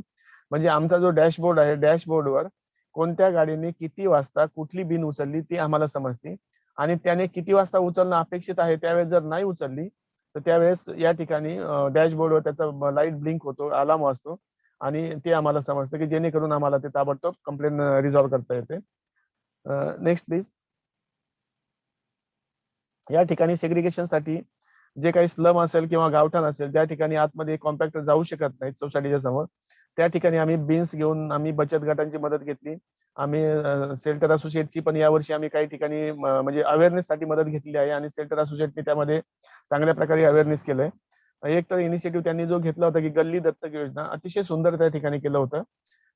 म्हणजे आमचा जो डॅशबोर्ड आहे, डॅशबोर्डवर कोणत्या गाडीने किती वाजता कुठली बिन उचलली ती आम्हाला समजते, आणि त्याने किती वाजता उचलणं अपेक्षित आहे त्यावेळेस जर नाही उचलली तर त्यावेळेस या ठिकाणी डॅशबोर्डवर त्याचा लाईट ब्लिंक होतो, अलार्म वाजतो, आणि ते आम्हाला समजतं, की जेणेकरून आम्हाला ते ताबडतोब कंप्लेंट रिझॉल्व्ह करता येते. Next please. या ठिकाणी सेग्रिगेशनसाठी जे काही स्लम असेल किंवा गावठाण असेल त्या ठिकाणी आतमध्ये कॉम्पॅक्टर जाऊ शकत नाहीत सोसायटीच्या समोर, त्या ठिकाणी आम्ही बिन्स घेऊन आम्ही बचत गटांची मदत घेतली. आम्ही सेल्टर असोसिएटची पण यावर्षी आम्ही काही ठिकाणी म्हणजे अवेअरनेससाठी मदत घेतली आहे, आणि सेल्टर असोसिएटने त्यामध्ये चांगल्या प्रकारे अवेअरनेस केलंय. एक तर इनिशिएटिव्ह त्यांनी जो घेतला होता की गल्ली दत्तक योजना, अतिशय सुंदर त्या ठिकाणी केलं होतं.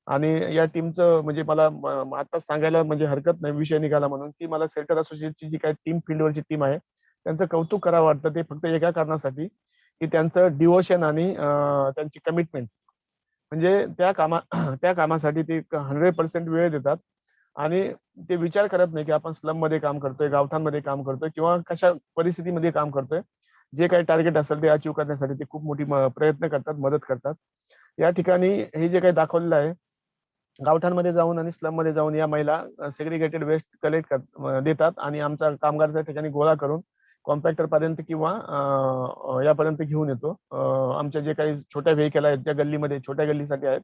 आणि या टीमचं म्हणजे मला आता सांगायला म्हणजे हरकत नाही, विषय निघाला म्हणून, की मला सेल्टर असोसिएटची जी काही टीम फील्डवरची टीम आहे त्यांचं कौतुक करावं वाटतं. ते फक्त एका कारणासाठी की त्यांचं डिवोशन आणि त्यांची कमिटमेंट, म्हणजे त्या कामासाठी ते 100% वेळ देतात, आणि ते विचार करत नाही की आपण स्लम मध्ये काम करतोय, गावठांमध्ये काम करतोय, किंवा कशा परिस्थितीमध्ये काम करतोय. जे काही टार्गेट असेल ते अचीव्ह करण्यासाठी ते खूप मोठी प्रयत्न करतात, मदत करतात. या ठिकाणी हे जे काही दाखवलेलं आहे, गावठाणमध्ये जाऊन आणि स्लम मध्ये जाऊन या महिला सेग्रिगेटेड वेस्ट कलेक्ट देतात, आणि आमचा कामगार त्या ठिकाणी गोळा करून कॉम्पॅक्टर पर्यंत किंवा यापर्यंत घेऊन येतो. आमच्या जे काही छोट्या व्हेकल आहेत ज्या गल्लीमध्ये छोट्या गल्लीसाठी आहेत,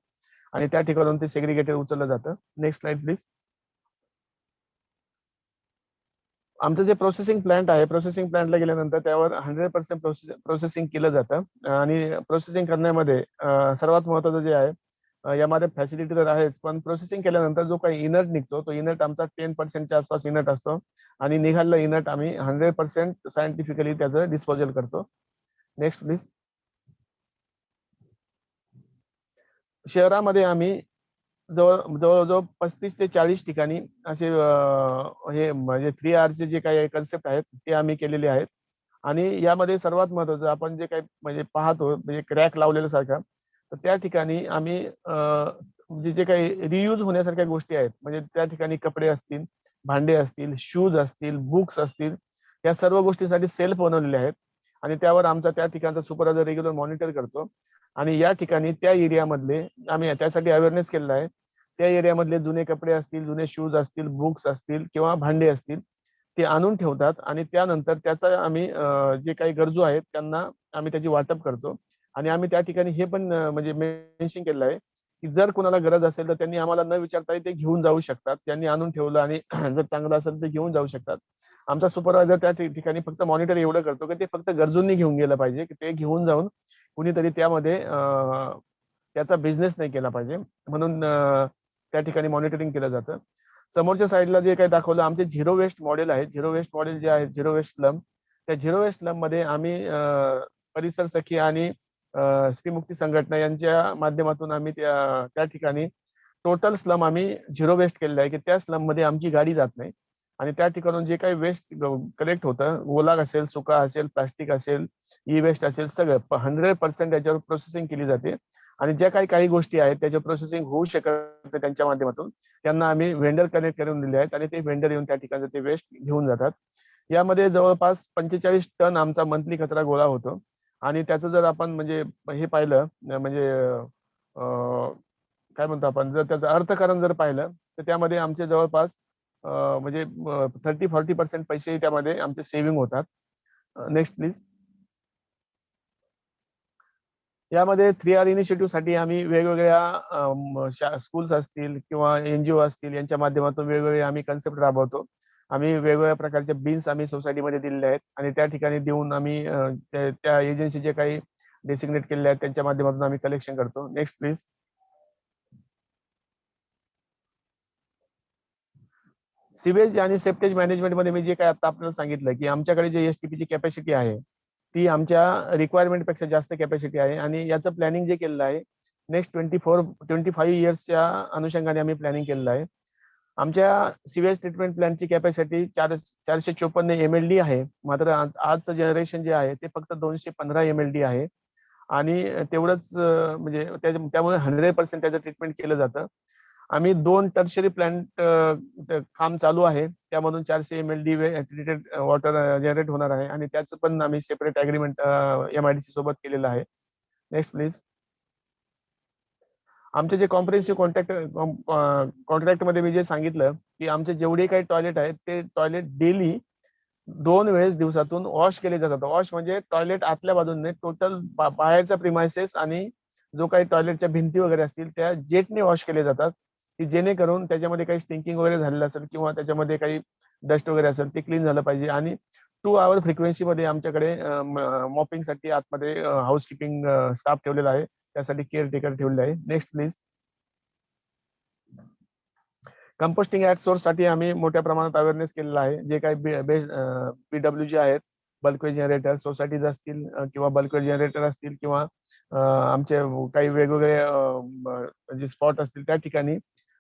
आणि त्या ठिकाणून ते सेग्रिगेटेड उचललं जातं. Next slide please. आमचं जे प्रोसेसिंग प्लांट आहे, प्रोसेसिंग प्लांटला गेल्यानंतर त्यावर 100% प्रोसेसिंग केलं जातं. आणि प्रोसेसिंग करण्यामध्ये सर्वात महत्वाचं जे आहे, यामध्ये फॅसिलिटी तर आहेच, पण प्रोसेसिंग केल्यानंतर जो काही इनर्ट निघतो तो इनर्ट आमचा 10%च्या आसपास इनर्ट असतो, आणि निघालेला इनर्ट आम्ही 100% सायंटिफिकली त्याचं डिस्पोजल करतो. Next please. शहरामध्ये आम्ही जवळजवळ 35 ते 40 ठिकाणी असे हे म्हणजे 3R चे जे काही कन्सेप्ट आहेत ते आम्ही केलेले आहेत. आणि यामध्ये सर्वात महत्वाचं आपण जे काही म्हणजे पाहतो म्हणजे क्रॅक लावलेल्या सारखा, तर त्या ठिकाणी आम्ही जे काही रियूज होण्यासारख्या गोष्टी आहेत, म्हणजे त्या ठिकाणी कपडे असतील, भांडे असतील, शूज असतील, बुक्स असतील, या सर्व गोष्टीसाठी सेल्फ बनवलेले आहेत, आणि त्यावर आमचा त्या ठिकाणचा सुपरवायझर रेग्युलर मॉनिटर करतो. आणि या ठिकाणी त्या एरियामधले आम्ही त्यासाठी अवेअरनेस केलेला आहे, त्या एरियामधले जुने कपडे असतील, जुने शूज असतील, बुक्स असतील किंवा भांडे असतील, ते आणून ठेवतात, आणि त्यानंतर त्याचा आम्ही जे काही गरजू आहेत त्यांना आम्ही त्याची वाटप करतो. आणि आम्ही त्या ठिकाणी हे पण म्हणजे मेन्शन केलेलं आहे की जर कोणाला गरज असेल तर त्यांनी आम्हाला न विचारताही ते घेऊन जाऊ शकतात. त्यांनी आणून ठेवलं आणि जर चांगलं असेल तर घेऊन जाऊ शकतात. आमचा सुपरवायझर त्या ठिकाणी फक्त मॉनिटर एवढं करतो की ते फक्त गरजूंनी घेऊन गेलं पाहिजे, की ते घेऊन जाऊन कुणीतरी त्यामध्ये त्याचा बिझनेस नाही केला पाहिजे. म्हणून त्या ठिकाणी मॉनिटरिंग केलं जातं. समोरच्या साईडला जे काही दाखवलं आमचे झिरो वेस्ट मॉडेल आहे. झिरो वेस्ट मॉडेल जे आहे झिरो वेस्ट स्लम, त्या झिरो वेस्ट स्लम मध्ये आम्ही परिसर सखी आणि स्त्रीमुक्ती संघटना यांच्या माध्यमातून आम्ही त्या ठिकाणी टोटल स्लम आम्ही झिरो वेस्ट केलेलं आहे की त्या स्लम मध्ये आमची गाडी जात नाही आणि त्या ठिकाणून जे काही वेस्ट कलेक्ट होतं, ओला असेल, सुका असेल, प्लास्टिक असेल, ई वेस्ट असेल, सगळं 100% याच्यावर प्रोसेसिंग केली जाते आणि ज्या काही गोष्टी आहेत त्याच्या प्रोसेसिंग होऊ शकत त्यांच्या माध्यमातून त्यांना आम्ही व्हेंडर कनेक्ट करून दिले आहेत आणि ते व्हेंडर येऊन त्या ठिकाणी ते वेस्ट घेऊन जातात. यामध्ये जवळपास 45 टन आमचा मंथली कचरा गोळा होतो आणि त्याचं जर आपण म्हणजे हे पाहिलं म्हणजे काय म्हणतो आपण जर त्याचं अर्थकारण जर पाहिलं तर त्यामध्ये आमचे जवळपास म्हणजे 30-40% पैसे त्यामध्ये आमचे सेव्हिंग होतात. Next please. यामध्ये 3R इनिशिएटिव्ह साठी आम्ही वेगवेगळ्या स्कूल्स असतील किंवा NGO असतील यांच्या माध्यमातून वेगवेगळे आम्ही कन्सेप्ट राबवतो. आम्ही वेगवेगळ्या प्रकारचे बिन्स आम्ही सोसायटीमध्ये दिलेले आहेत आणि त्या ठिकाणी देऊन आम्ही त्या एजन्सी जे काही डेसिग्नेट केलेले आहेत त्यांच्या माध्यमातून आम्ही कलेक्शन करतो. Next please. सिवेज आणि सेप्टेज मॅनेजमेंट मध्ये मी जे काही आता आपल्याला सांगितलं की आमच्याकडे जे STP ची कॅपॅसिटी आहे ती आमच्या रिक्वायरमेंट पेक्षा जास्त कॅपॅसिटी आहे आणि याचं प्लॅनिंग जे केलेलं आहे नेक्स्ट 25 इयर्सच्या अनुषंगाने आम्ही प्लॅनिंग केलेलं आहे. आमच्या सिवेज ट्रीटमेंट प्लॅनची कॅपॅसिटी 454 MLD आहे. मात्र आजचं जनरेशन जे आहे ते फक्त 215 MLD आहे आणि तेवढंच म्हणजे त्यामुळे 100% त्याचं ट्रीटमेंट केलं जातं. आम्ही 2 टर्शरी प्लांट काम चालू आहे, त्यामधून 400 MLD ट्रीटेड वॉटर जनरेट होणार आहे आणि त्याचं पण आम्ही सेपरेट अग्रीमेंट MIDC सोबत केलेलं आहे. Next please. आमचे जे कॉम्प्रिहेन्सिव्ह कॉन्ट्रॅक्ट मध्ये मी जे सांगितलं की आमचे जेवढे काही टॉयलेट आहेत ते टॉयलेट डेली 2 वेळेस दिवसातून वॉश केले जातात. वॉश म्हणजे टॉयलेट आतल्या बाजूने टोटल बाहेरचा प्रिमायसेस आणि जो काही टॉयलेटच्या भिंती वगैरे असतील त्या जेटने वॉश केले जातात की जेणेकरून त्याच्यामध्ये काही स्टिंकिंग वगैरे झालेलं असेल किंवा त्याच्यामध्ये काही डस्ट वगैरे असेल ते क्लीन झालं पाहिजे आणि 2 आवर फ्रिक्वेन्सी मध्ये आमच्याकडे मॉपिंगसाठी आतमध्ये हाऊसकीपिंग स्टाफ ठेवलेला आहे, त्यासाठी केअर टेकर ठेवलेला आहे. Next please. Composting at source साठी आम्ही मोठ्या प्रमाणात अवेअरनेस केलेला आहे. जे काही BWG आहेत, बल्कवेज जनरेटर सोसायटीज असतील किंवा बल्कवेज जनरेटर असतील किंवा आमचे काही वेगवेगळे जे स्पॉट असतील त्या ठिकाणी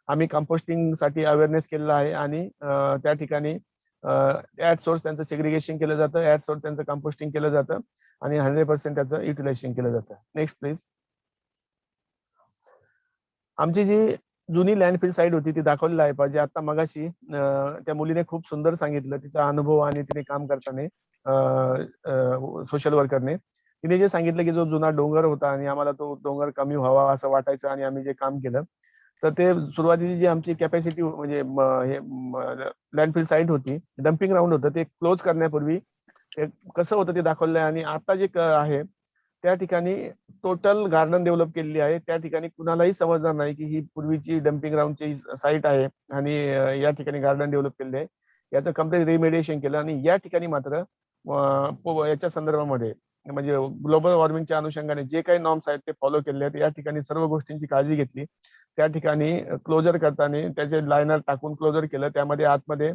आम्ही कंपोस्टिंग साठी अवेअरनेस केलेला आहे आणि त्या ठिकाणी ऍट सोर्स त्यांचं सेग्रिगेशन केलं जातं, ऍट सोर्स त्यांचं कंपोस्टिंग केलं जातं आणि 100% त्याचं युटिलायझेशन केलं जातं. Next please. आमची जी जुनी लँडफिल साईट होती ती दाखवलेली आहे पाहिजे. आता मगाशी त्या मुलीने खूप सुंदर सांगितलं तिचा अनुभव आणि तिने काम करताना सोशल वर्करने तिने जे सांगितलं की जो जुना डोंगर होता आणि आम्हाला तो डोंगर कमी व्हावा असं वाटायचं आणि आम्ही जे काम केलं तर ते सुरुवातीची जी आमची कॅपॅसिटी म्हणजे हे लँडफिल साईट होती, डम्पिंग ग्राउंड होतं, ते क्लोज करण्यापूर्वी ते कसं होतं ते दाखवलं आहे आणि आता जे आहे त्या ठिकाणी टोटल गार्डन डेव्हलप केलेली आहे. त्या ठिकाणी कुणालाही समजणार नाही की ही पूर्वीची डम्पिंग ग्राउंडची साईट आहे आणि या ठिकाणी गार्डन डेव्हलप केलेले आहे. याचं कम्प्लीट रिमेडिएशन केलं आणि या ठिकाणी मात्र याच्या संदर्भामध्ये म्हणजे ग्लोबल वॉर्मिंगच्या अनुषंगाने जे काही नॉर्म्स आहेत ते फॉलो केले आहेत. या ठिकाणी सर्व गोष्टींची काळजी घेतली. त्या ठिकाणी क्लोजर करताना त्याचे लायनर टाकून क्लोजर केलं, त्यामध्ये आतमध्ये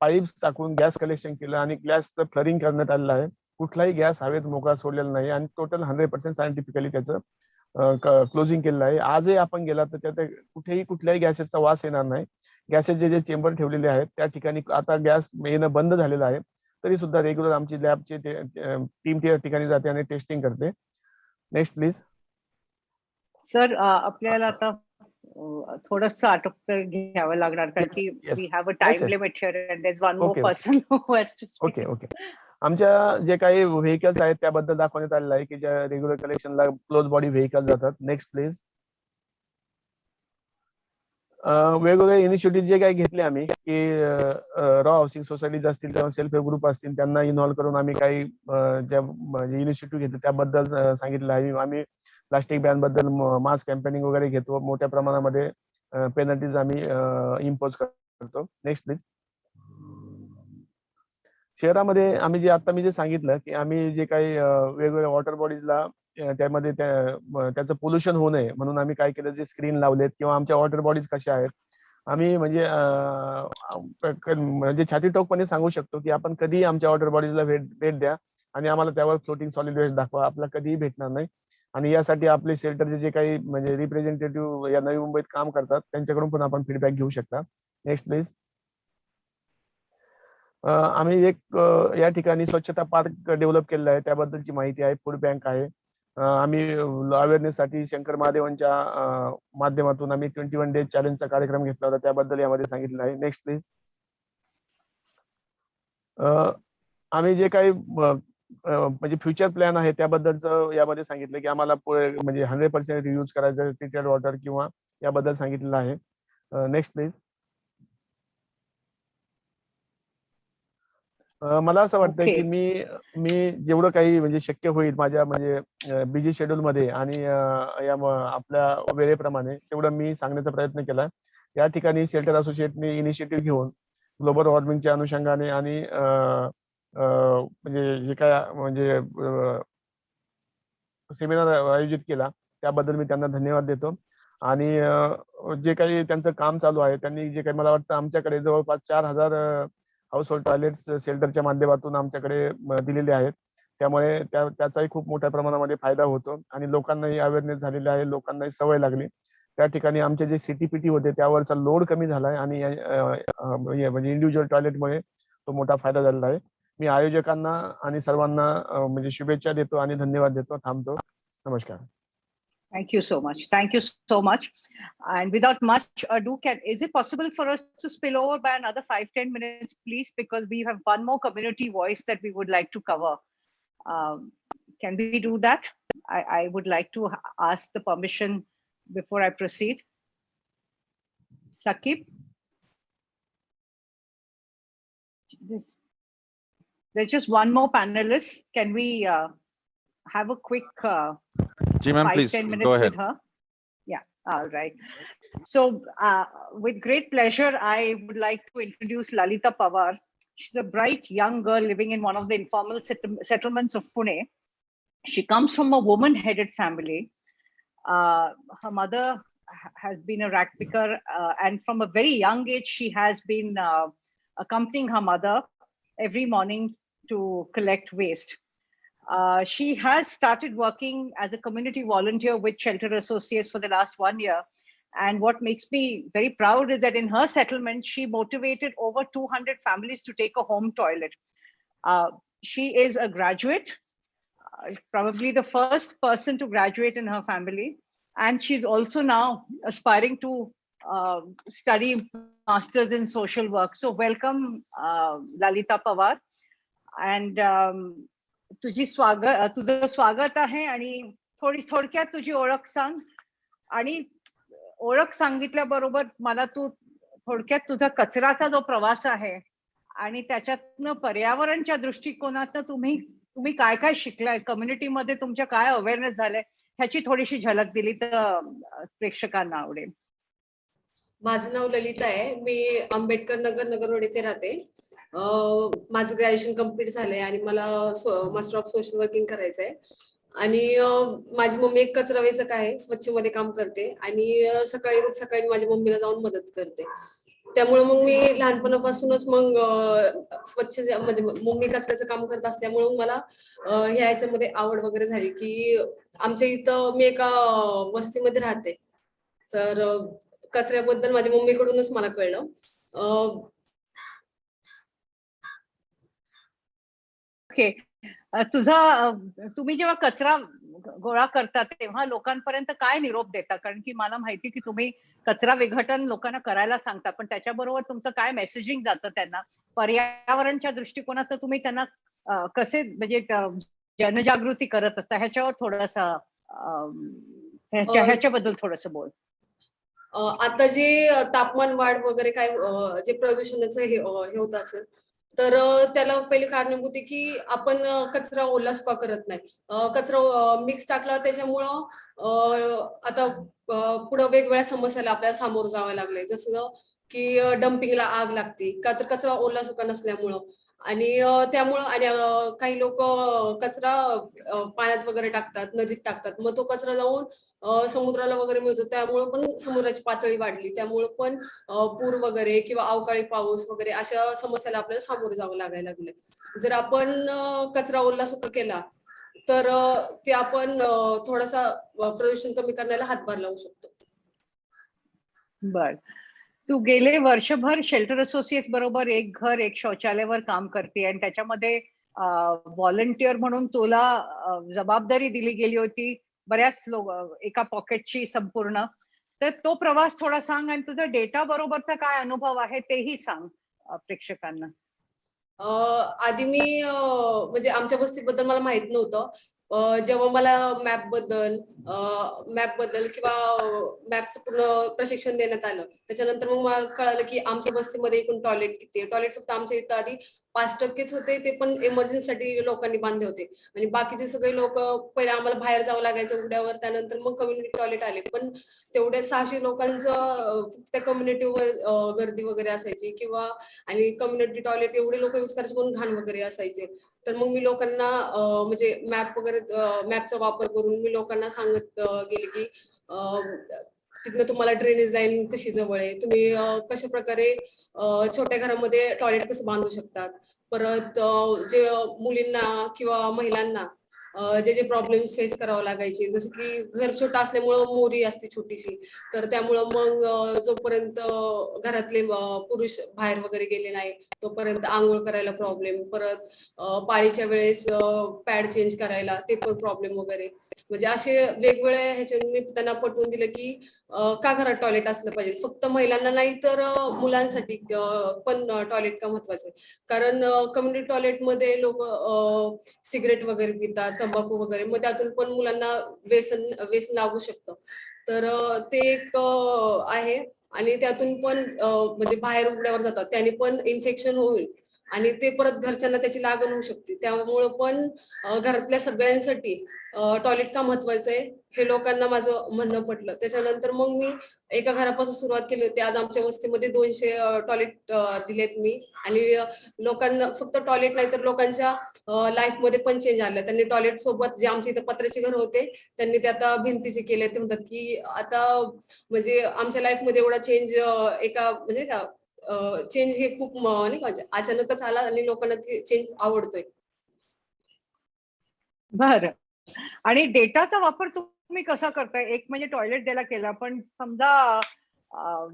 पाईप्स टाकून गॅस कलेक्शन केलं आणि गॅसचं फ्लरिंग करण्यात आलेलं आहे. कुठलाही गॅस हवेत मोकळा सोडलेला नाही आणि टोटल 100% सायंटिफिकली त्याचं क्लोजिंग केलेलं आहे. आजही आपण गेला तर त्यात कुठेही कुठल्याही गॅसेसचा वास येणार नाही. गॅसेस जे चेंबर ठेवलेले आहेत त्या ठिकाणी आता गॅस येणं बंद झालेलं आहे, तरी सुद्धा रेग्युलर आमची लॅबची टीम त्या ठिकाणी जाते आणि टेस्टिंग करते. Next please. सर आपल्याला आता थोडंसं आटोप घ्यावं लागणार कारण की we have a time limit here and there is one more person who has to speak. Okay. आमच्या जे काही व्हेकल्स आहेत त्याबद्दल दाखवण्यात आलेलं आहे की ज्या रेग्युलर कलेक्शनला क्लोज बॉडी व्हेकल जातात. Next please. वेगवेगळे इनिशिएटिव्ह जे काही घेतले आम्ही की रॉ हाऊसिंग सोसायटीज असतील किंवा सेल्फ हेल्प ग्रुप असतील त्यांना इन्व्हॉल्व करून आम्ही काही ज्या इनिशिएटिव्ह घेतले त्याबद्दल सांगितलं आहे. आम्ही प्लास्टिक बॅन बद्दल मास कॅम्पेनिंग वगैरे घेतो, मोठ्या प्रमाणामध्ये पेनल्टीज आम्ही इम्पोज करतो. Next please. शहरामध्ये आम्ही आता मी जे सांगितलं की आम्ही जे काही वेगवेगळ्या वॉटर बॉडीजला त्यामध्ये त्याचं पोल्युशन होऊ नये म्हणून आम्ही काय केलं, जे स्क्रीन लावलेत किंवा आमच्या वॉटर बॉडीज कशा आहेत, आम्ही म्हणजे छातीटोकपणे सांगू शकतो की आपण कधीही आमच्या वॉटर बॉडीजला भेट द्या आणि आम्हाला त्यावर फ्लोटिंग सॉलिड वेस्ट दाखवा, आपल्याला कधीही भेटणार नाही. आणि यासाठी आपले शेल्टरचे जे काही म्हणजे रिप्रेझेंटेटिव्ह या नवी मुंबईत काम करतात त्यांच्याकडून पण आपण फीडबॅक घेऊ शकता. Next please. आम्ही एक या ठिकाणी स्वच्छता पार्क डेव्हलप केलेला आहे, त्याबद्दलची माहिती आहे. फूड बँक आहे. आम्ही अवेअरनेससाठी शंकर महादेवांच्या माध्यमातून आम्ही 21 डेज चॅलेंजचा कार्यक्रम घेतला होता, त्याबद्दल यामध्ये सांगितलं आहे. Next please. आम्ही जे काही म्हणजे फ्युचर प्लॅन आहे त्याबद्दलचं यामध्ये सांगितलं की आम्हाला म्हणजे 100% रियूज करायचं ट्रीटेड वॉटर किंवा याबद्दल सांगितलेलं आहे. Next please. मला असं वाटतं की मी जेवढं काही म्हणजे शक्य होईल माझ्या म्हणजे बिझी शेड्यूल मध्ये आणि आपल्या वेळेप्रमाणे तेवढं मी सांगण्याचा प्रयत्न केला. या ठिकाणी शेल्टर असोसिएटने इनिशिएटिव्ह घेऊन ग्लोबल वॉर्मिंगच्या अनुषंगाने आणि म्हणजे जे काय म्हणजे सेमिनार आयोजित केला त्याबद्दल मी त्यांना धन्यवाद देतो. आणि जे काही त्यांचं काम चालू आहे, त्यांनी जे काही मला वाटतं आमच्याकडे जवळपास 4000 हाऊस होल्ड टॉयलेट्स शेल्टरच्या माध्यमातून आमच्याकडे दिलेले आहेत. त्यामुळे त्याचाही खूप मोठ्या प्रमाणामध्ये फायदा होतो आणि लोकांनाही अवेअरनेस झालेला आहे, लोकांनाही सवय लागली. त्या ठिकाणी आमचे जे सीटीपीटी होते त्यावरचा लोड कमी झालाय आणि म्हणजे इंडिव्हिज्युअल टॉयलेटमुळे तो मोठा फायदा झालेला आहे. मी आयोजकांना आणि सर्वांना म्हणजे शुभेच्छा देतो आणि धन्यवाद देतो. थांबतो. नमस्कार. Thank you so much. Thank you so much. And without much ado, is it possible for us to spill over by another 5-10 minutes, please? Because we have one more community voice that we would like to cover. Can we do that? I would like to ask the permission before I proceed. Sakib? There's just one more panelist. Can we have a quick 5-10 minutes go ahead. with her? Yeah, all right. So with great pleasure, I would like to introduce Lalita Pawar. She's a bright young girl living in one of the informal settlements of Pune. She comes from a woman-headed family. Her mother has been a rag picker, and from a very young age, she has been accompanying her mother every morning to collect waste. She has started working as a community volunteer with Shelter Associates for the last 1 year. And what makes me very proud is that in her settlement, she motivated over 200 families to take a home toilet. She is a graduate, probably the first person to graduate in her family. And she's also now aspiring to study masters in social work. So welcome, Lalita Pawar. And तुझं स्वागत आहे आणि थोडक्यात तुझी ओळख सांग आणि ओळख सांगितल्याबरोबर मला तू थोडक्यात तुझा कचराचा जो प्रवास आहे आणि त्याच्यातनं पर्यावरणच्या दृष्टिकोनातनं तुम्ही काय काय शिकलाय, कम्युनिटीमध्ये तुमच्या काय अवेअरनेस झालंय ह्याची थोडीशी झलक दिली तर प्रेक्षकांना आवडेल. माझं नाव ललिता आहे. मी आंबेडकर नगर रोड येथे राहते. माझं ग्रॅज्युएशन कम्प्लीट झालंय आणि मला मास्टर ऑफ सोशल वर्किंग करायचंय. आणि माझी मम्मी एक कचरा वेचक आहे, स्वच्छ मध्ये काम करते आणि सकाळी माझ्या मम्मीला जाऊन मदत करते. त्यामुळे मग मी लहानपणापासूनच मग स्वच्छ म्हणजे मम्मी कचऱ्याचं काम करत असल्यामुळे मला ह्या याच्यामध्ये आवड वगैरे झाली की आमच्या इथं मी एका वस्तीमध्ये राहते, तर कचऱ्याबद्दल माझ्या मम्मीकडूनच मला कळलं. ओके, तुम्ही जेव्हा कचरा गोळा करता तेव्हा लोकांपर्यंत काय निरोप देता? कारण की मला माहिती की तुम्ही कचरा विघटन लोकांना करायला सांगता, पण त्याच्याबरोबर तुमचं काय मेसेजिंग जातं त्यांना पर्यावरणच्या दृष्टिकोनात तुम्ही त्यांना कसे म्हणजे जनजागृती करत असता ह्याच्यावर थोडंसं ह्याच्याबद्दल थोडंसं बोल. आता जे तापमान वाढ वगैरे काय जे प्रदूषणाचं हे होत असेल तर त्याला पहिले कारणीभूत आहे की आपण कचरा ओला सुका करत नाही. कचरा मिक्स टाकला त्याच्यामुळं आता पुढे वेगवेगळ्या समस्याला आपल्याला सामोरं जावं लागलंय, जसं की डम्पिंगला आग लागते का तर कचरा ओला सुका नसल्यामुळं. आणि त्यामुळं आणि काही लोक कचरा पाण्यात वगैरे टाकतात, नदीत टाकतात, मग तो कचरा जाऊन समुद्राला वगैरे मिळतो, त्यामुळे पण समुद्राची पातळी वाढली, त्यामुळे पण पूर वगैरे किंवा अवकाळी पाऊस वगैरे अशा समस्याला आपल्याला सामोरे जावं लागायला लागले. जर आपण कचरा ओला सुका केला तर ते आपण थोडासा प्रदूषण कमी करण्याला हातभार लावू शकतो. बर, तू गेले वर्षभर शेल्टर असोसिएट बरोबर एक घर एक शौचालयावर काम करते आणि त्याच्यामध्ये व्हॉलंटियर म्हणून तुला जबाबदारी दिली गेली होती बऱ्याच एका पॉकेटची संपूर्ण. तर तो प्रवास थोडा सांग आणि तुझा डेटा बरोबरचा काय अनुभव आहे तेही सांग प्रेक्षकांना. आधी मी म्हणजे आमच्या वस्तीबद्दल मला माहित नव्हतं. जेव्हा मला मॅप बद्दल किंवा मॅपचं पूर्ण प्रशिक्षण देण्यात आलं, त्याच्यानंतर मग मला कळालं की आमच्या वस्तीमध्ये एकूण टॉयलेट किती आहे. टॉयलेट फक्त आमच्या इथं आधी 5% होते, ते पण इमर्जन्सीसाठी लोकांनी बांधले होते आणि बाकीचे सगळे लोक पहिले आम्हाला बाहेर जावं लागायचं उघड्यावर, त्यानंतर मग कम्युनिटी टॉयलेट आले. पण तेवढे 600 लोकांचं त्या कम्युनिटीवर गर्दी वगैरे असायची किंवा आणि कम्युनिटी टॉयलेट एवढे लोक यूज करायचे म्हणून घाण वगैरे असायचे. तर मग मी लोकांना म्हणजे मॅपचा वापर करून मी लोकांना सांगत गेले की तिथनं तुम्हाला ड्रेनेज लाईन कशी जवळ आहे, तुम्ही कशा प्रकारे छोट्या घरामध्ये टॉयलेट कसं बांधू शकतात. परत जे मुलींना किंवा महिलांना जे प्रॉब्लेम्स फेस करावं लागायचे, जसं की घर छोटं असल्यामुळं मोरी असते छोटीशी, तर त्यामुळं मग जोपर्यंत घरातले पुरुष बाहेर वगैरे गेले नाही तोपर्यंत आंघोळ करायला प्रॉब्लेम, परत पाळीच्या वेळेस पॅड चेंज करायला ते पण प्रॉब्लेम वगैरे. म्हणजे असे वेगवेगळे ह्याच्याने मी त्यांना पटवून दिलं की का घरात टॉयलेट असलं पाहिजे, फक्त महिलांना नाही तर मुलांसाठी पण टॉयलेट का महत्वाचं आहे. कारण कम्युनिटी टॉयलेटमध्ये लोक सिगरेट वगैरे पितात, तंबाखू वगैरे, मग त्यातून पण मुलांना व्यसन लागू शकतं. तर ते एक आहे आणि त्यातून पण म्हणजे बाहेर उघड्यावर जातात त्याने पण इन्फेक्शन होईल आणि ते परत घरच्यांना त्याची लागण होऊ शकते. त्यामुळं पण घरातल्या सगळ्यांसाठी टॉयलेट का महत्वाचं आहे हे लोकांना माझं म्हणणं पटलं. त्याच्यानंतर मग मी एका घरापासून सुरुवात केली होती. आज आमच्या वस्तीमध्ये 200 टॉयलेट दिलेत मी आणि लोकांना फक्त टॉयलेट नाही तर लोकांच्या लाईफ मध्ये पण चेंज आला. त्यांनी टॉयलेट सोबत जे आमच्या इथे पत्र्याचे घर होते त्यांनी ते आता भिंतीचे केले. ते म्हणतात की आता म्हणजे आमच्या लाईफ मध्ये एवढा चेंज एका म्हणजे चेंज हे खूप नाही का अचानकच आला आणि लोकांना ते चेंज आवडतोय. बरं, आणि डेटाचा वापर तुम्ही कसा करताय? एक म्हणजे टॉयलेट द्यायला केला, पण समजा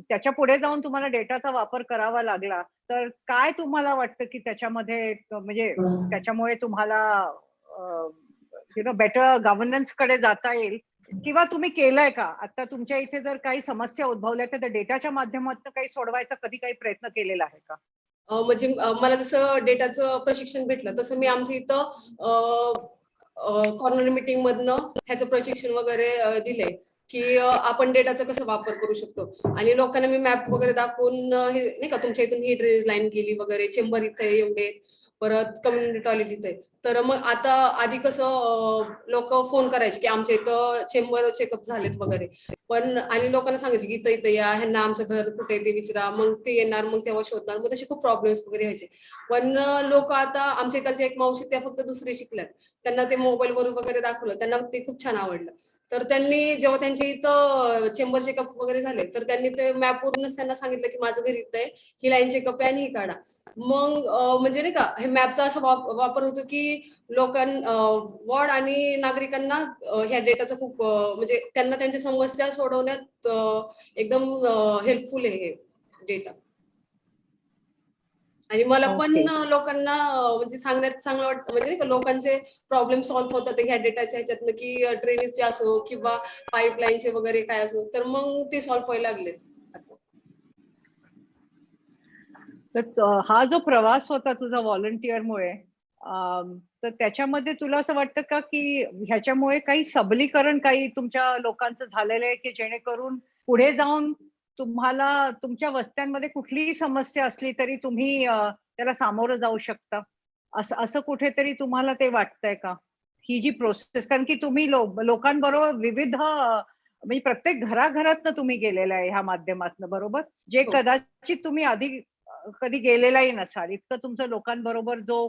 त्याच्या पुढे जाऊन तुम्हाला डेटाचा वापर करावा लागला तर काय तुम्हाला वाटतं की त्याच्यामध्ये म्हणजे त्याच्यामुळे तुम्हाला बेटर गव्हर्नन्स कडे जाता येईल किंवा तुम्ही केलंय का? आता तुमच्या इथे जर काही समस्या उद्भवल्या तर डेटाच्या माध्यमातून काही सोडवायचा कधी काही प्रयत्न केलेला आहे का? म्हणजे मला जसं डेटाचं प्रशिक्षण भेटलं तसं मी आमच्या इथं कॉर्नर मीटिंग मधनं ह्याचं प्रशिक्षण वगैरे दिलंय की आपण डेटाचा कसा वापर करू शकतो आणि लोकांना मी मॅप वगैरे दाखवून हे नाही का तुमच्या इथून ही ड्रेनेज लाईन गेली वगैरे, चेंबर इथे एवढे, परत कम्युनिटी टॉयलेट इथे. तर मग आता आधी कसं लोक फोन करायचे की आमच्या इथं चेंबर चेकअप झालेत वगैरे, पण आणि लोकांना सांगायचे की इथं इथं या, ह्यांना आमचं घर कुठे ते विचारा, मग ते येणार, मग तेव्हा शोधणार, मग तसे खूप प्रॉब्लेम्स वगैरे व्हायचे. पण लोक आता आमच्या इथल्या एक मावशी त्या फक्त दुसरी शिकल्यात, त्यांना ते मोबाईलवर वगैरे दाखवलं, त्यांना ते खूप छान आवडलं. तर त्यांनी जेव्हा त्यांच्या इथं चेंबर चेकअप वगैरे झाले तर त्यांनी ते मॅपवरूनच त्यांना सांगितलं की माझं घर इथं आहे, ही लाईन चेकअप आहे आणि ही काढा. मग म्हणजे नाही का हे मॅपचा असा वापर होतो की वॉर्ड आणि नागरिकांना ह्या डेटाचा खूप म्हणजे त्यांना त्यांच्या समस्या सोडवण्यात एकदम हेल्पफुल आहे हे डेटा. आणि मला पण लोकांना म्हणजे सांगण्यात चांगलं वाटतं, म्हणजे नाही का लोकांचे प्रॉब्लेम सॉल्व्ह होतात ह्या डेटाच्या ह्याच्यातनं, की ड्रेनेजचे असो किंवा पाईपलाईनचे वगैरे काय असो, तर मग ते सॉल्व्ह व्हायला लागले. तर हा जो प्रवास होता तुझा व्हॉलंटिअरमुळे, तर त्याच्यामध्ये तुला असं वाटतं का की ह्याच्यामुळे काही सबलीकरण काही तुमच्या लोकांचं झालेलं आहे की जेणेकरून पुढे जाऊन तुम्हाला तुमच्या वस्त्यांमध्ये कुठलीही समस्या असली तरी तुम्ही त्याला सामोरं जाऊ शकता, असं असं कुठेतरी तुम्हाला ते वाटतंय का ही जी प्रोसेस? कारण की तुम्ही लोकांबरोबर विविध म्हणजे प्रत्येक घराघरातनं तुम्ही गेलेला आहे ह्या माध्यमातून, बरोबर? जे हो. कदाचित तुम्ही आधी कधी गेलेलाही नसाल, इतकं तुमचं लोकांबरोबर जो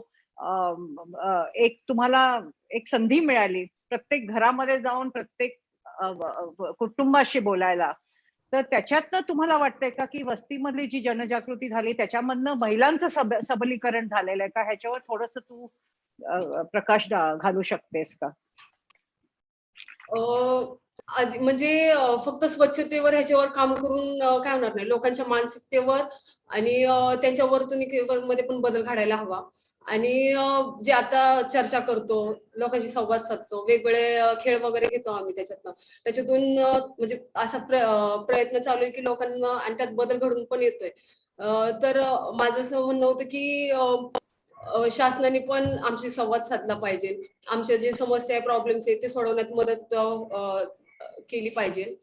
एक तुम्हाला एक संधी मिळाली प्रत्येक घरामध्ये जाऊन प्रत्येक कुटुंबाशी बोलायला, तर त्याच्यातनं तुम्हाला वाटतंय का की वस्तीमधली जी जनजागृती झाली त्याच्यामधनं महिलांचं सबलीकरण झालेलं आहे का? ह्याच्यावर थोडस तू प्रकाश घालू शकतेस का? म्हणजे फक्त स्वच्छतेवर ह्याच्यावर काम करून काय होणार नाही, लोकांच्या मानसिकतेवर आणि त्यांच्या वर्तणुकीवर मध्ये पण बदल घडायला हवा. आणि जे आता चर्चा करतो, लोकांशी संवाद साधतो, वेगवेगळे खेळ वगैरे घेतो आम्ही त्याच्यातून म्हणजे असा प्रयत्न चालू आहे की लोकांना आणि त्यात बदल घडून पण येतोय. तर माझं असं म्हणणं होतं की शासनाने पण आमची संवाद साधला पाहिजे, आमच्या जे समस्या आहे, प्रॉब्लेम्स आहे ते सोडवण्यात मदत केली पाहिजे.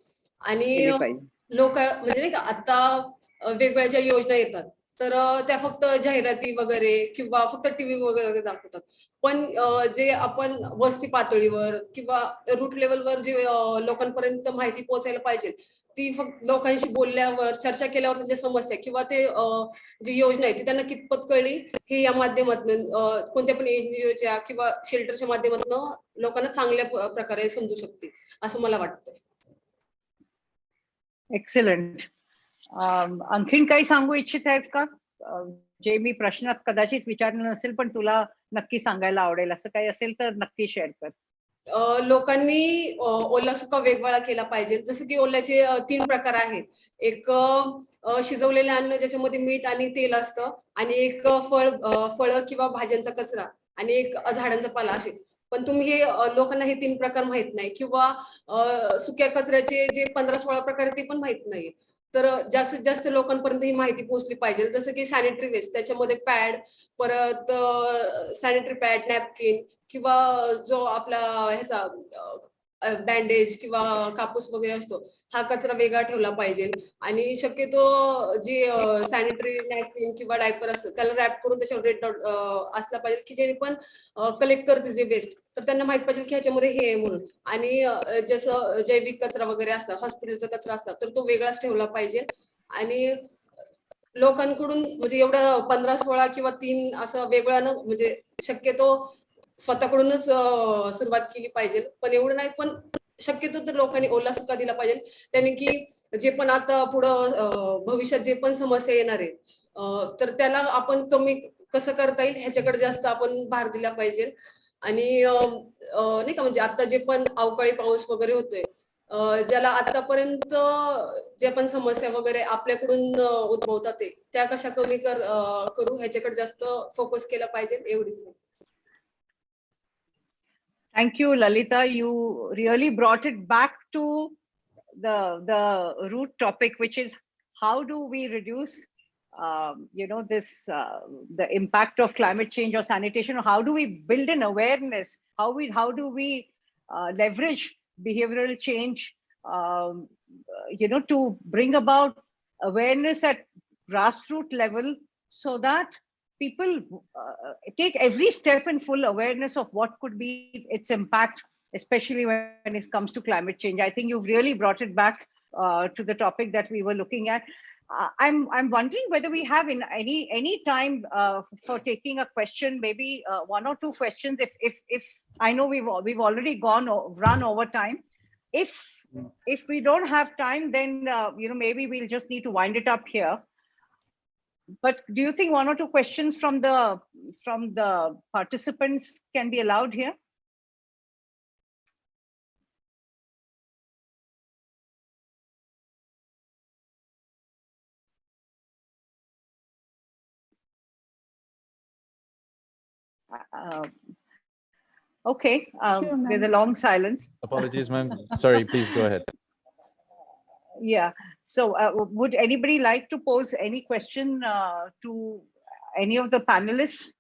आणि लोक म्हणजे नाही का आता वेगवेगळ्या ज्या योजना येतात तर त्या फक्त जाहिराती वगैरे किंवा फक्त टीव्ही वगैरे दाखवतात, पण जे आपण वस्ती पातळीवर किंवा रूट लेवलवर जे लोकांपर्यंत माहिती पोहोचायला पाहिजे ती फक्त लोकांशी बोलल्यावर, चर्चा केल्यावर त्यांच्या समस्या किंवा ते जी योजना आहे ती त्यांना कितपत कळली हे या माध्यमातून कोणत्या पण एनजीओच्या किंवा शेल्टरच्या माध्यमातून लोकांना चांगल्या प्रकारे समजू शकते असं मला वाटतं. एक्सलंट. आणखीन काही सांगू इच्छित आहेस का, जे मी प्रश्नात कदाचित विचारलं नसेल पण तुला नक्की सांगायला आवडेल, असं काही असेल तर नक्की शेअर कर. लोकांनी ओला सुका वेगवेगळा केला पाहिजे. जसं की ओल्याचे 3 प्रकार आहेत. एक शिजवलेले अन्न ज्याच्यामध्ये मीठ आणि तेल असतं, आणि एक फळ किंवा भाज्यांचा कचरा, आणि एक झाडांचा पाला असे. पण तुम्ही हे लोकांना हे 3 प्रकार माहित नाही, किंवा सुक्या कचऱ्याचे जे 15-16 प्रकार ते पण माहित नाही. तर जास्तीत जास्त लोकांपर्यंत ही माहिती पोहोचली पाहिजे. जसं की सॅनिटरी वेस्ट, त्याच्यामध्ये पॅड, परत सॅनिटरी पॅड, नॅपकिन किंवा जो आपला ह्याचा बँडेज किंवा कापूस वगैरे असतो हा कचरा वेगळा ठेवला पाहिजे. आणि शक्यतो जे सॅनिटरी नॅपकिन किंवा डायपर असतो त्याला रॅप करून त्याच्यावर रेड डॉट असला पाहिजे की जे पण कलेक्ट करतील जे वेस्ट तर त्यांना माहित पाहिजे की ह्याच्यामध्ये हे आहे म्हणून. आणि जसं जैविक कचरा वगैरे असला, हॉस्पिटलचा कचरा असला तर तो वेगळाच ठेवला पाहिजे. आणि लोकांकडून म्हणजे एवढं 15-16 किंवा 3 असं वेगळं न म्हणजे शक्यतो स्वतःकडूनच सुरुवात केली पाहिजे. पण एवढं नाही, पण शक्यतो तर लोकांनी ओला सुका दिला पाहिजे. त्याने की जे पण आता पुढं भविष्यात जे पण समस्या येणार आहेत तर त्याला आपण कमी कसं करता येईल ह्याच्याकडे जास्त आपण भार दिला पाहिजे. आणि नाही का म्हणजे आता जे पण अवकाळी पाऊस वगैरे होतोय, ज्याला आतापर्यंत जे पण समस्या वगैरे आपल्याकडून उद्भवतात त्या कशा कमी करू ह्याच्याकडे जास्त फोकस केला पाहिजे, एवढीच. Thank you, Lalita. You really brought it back to the root topic, which is how do we reduce, the impact of climate change or sanitation? Or how do we build an awareness? How do we leverage behavioral change? To bring about awareness at grassroots level, so that people take every step in full awareness of what could be its impact, especially when it comes to climate change. I think you've really brought it back to the topic that we were looking at. I'm wondering whether we have in any time for taking a question, maybe 1 or 2 questions. If I know we've already run over time. If we don't have time, then maybe we'll just need to wind it up here. But do you think 1 or 2 questions from the participants can be allowed here? Okay. Sure, There's a ma'am. long silence. Apologies, ma'am. Sorry, please go ahead. Yeah. So would anybody like to pose any question to any of the panelists?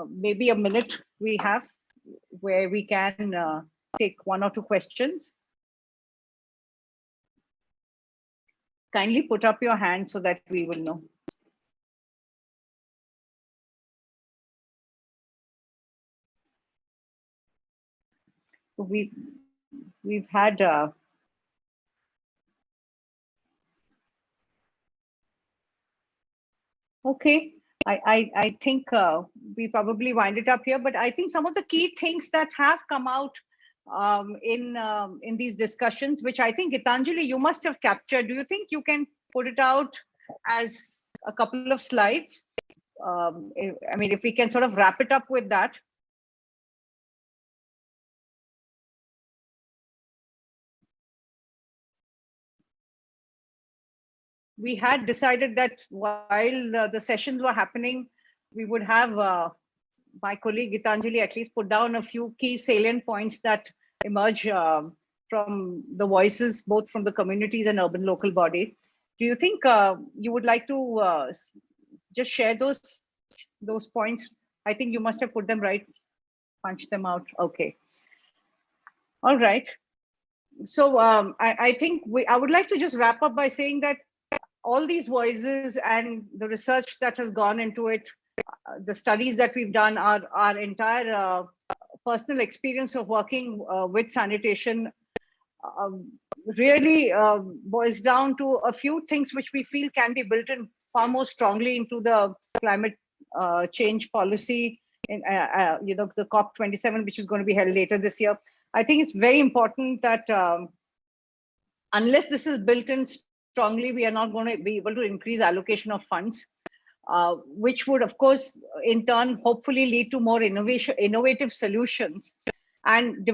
Maybe a minute we have where we can take 1 or 2 questions. Kindly put up your hand so that we will know. We've had Okay, I think we probably wind it up here, but I think some of the key things that have come out in these discussions, which I think Gitanjali, you must have captured. Do you think you can put it out as a couple of slides? I mean, if we can sort of wrap it up with that. We had decided that while the sessions were happening, we would have my colleague Gitanjali at least put down a few key salient points that emerge from the voices, both from the communities and urban local body. Do you think you would like to just share those points? I think you must have put them right, punch them out. Okay. All right. So I think I would like to just wrap up by saying that all these voices and the research that has gone into it, the studies that we've done, our entire personal experience of working with sanitation really boils down to a few things which we feel can be built in far more strongly into the climate change policy in the COP27, which is going to be held later this year. I think it's very important that unless this is built in strongly, we are not going to be able to increase allocation of funds, which would, of course, in turn, hopefully lead to more innovative solutions and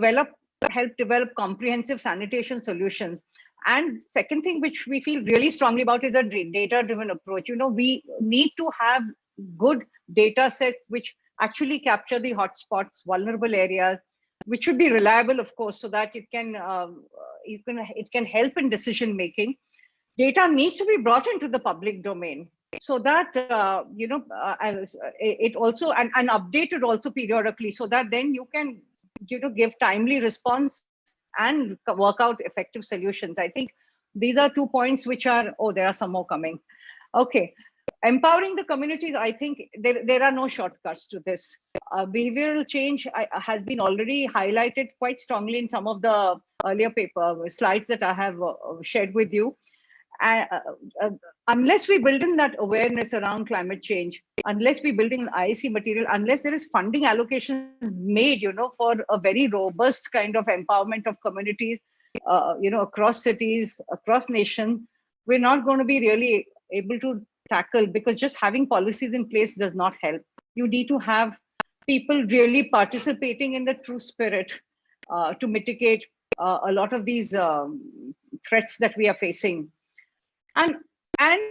help develop comprehensive sanitation solutions. And second thing, which we feel really strongly about, is a data-driven approach. We need to have good data sets which actually capture the hotspots, vulnerable areas, which should be reliable, of course, so that it can help in decision making. Data needs to be brought into the public domain so that it also and updated also periodically, so that then you can give timely response and work out effective solutions. I think these are 2 points which are, there are some more coming. Okay. Empowering the communities, I think there are no shortcuts to this. Behavioral change has been already highlighted quite strongly in some of the earlier slides that I have shared with you. Unless we build in that awareness around climate change, unless we build in IEC material, unless there is funding allocation made, for a very robust kind of empowerment of communities, across cities, across nations, we're not going to be really able to tackle, because just having policies in place does not help. You need to have people really participating in the true spirit to mitigate a lot of these threats that we are facing. And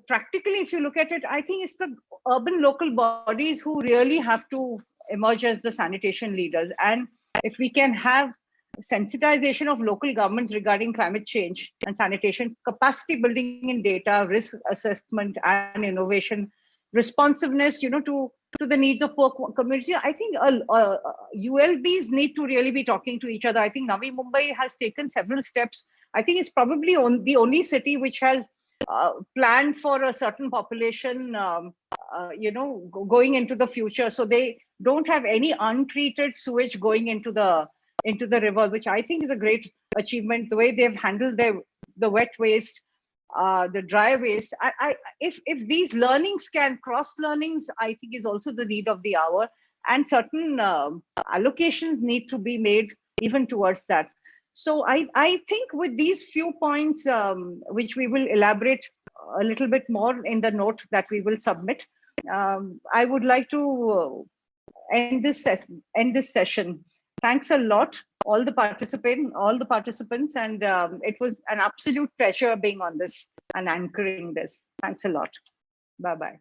practically, if you look at it, I think it's the urban local bodies who really have to emerge as the sanitation leaders. And if we can have sensitization of local governments regarding climate change and sanitation, capacity building in data, risk assessment and innovation, responsiveness, to the needs of poor community, I think ULBs need to really be talking to each other. I think Navi Mumbai has taken several steps. I think it's probably the only city which has planned for a certain population, going into the future. So they don't have any untreated sewage going into the river, which I think is a great achievement. The way they've handled the wet waste, the dry waste. If these learnings cross learnings, I think is also the need of the hour, and certain allocations need to be made even towards that. So I think with these few points, which we will elaborate a little bit more in the note that we will submit, I would like to end this session. Thanks a lot, all the participants, and it was an absolute pleasure being on this and anchoring this. Thanks a lot. Bye-bye.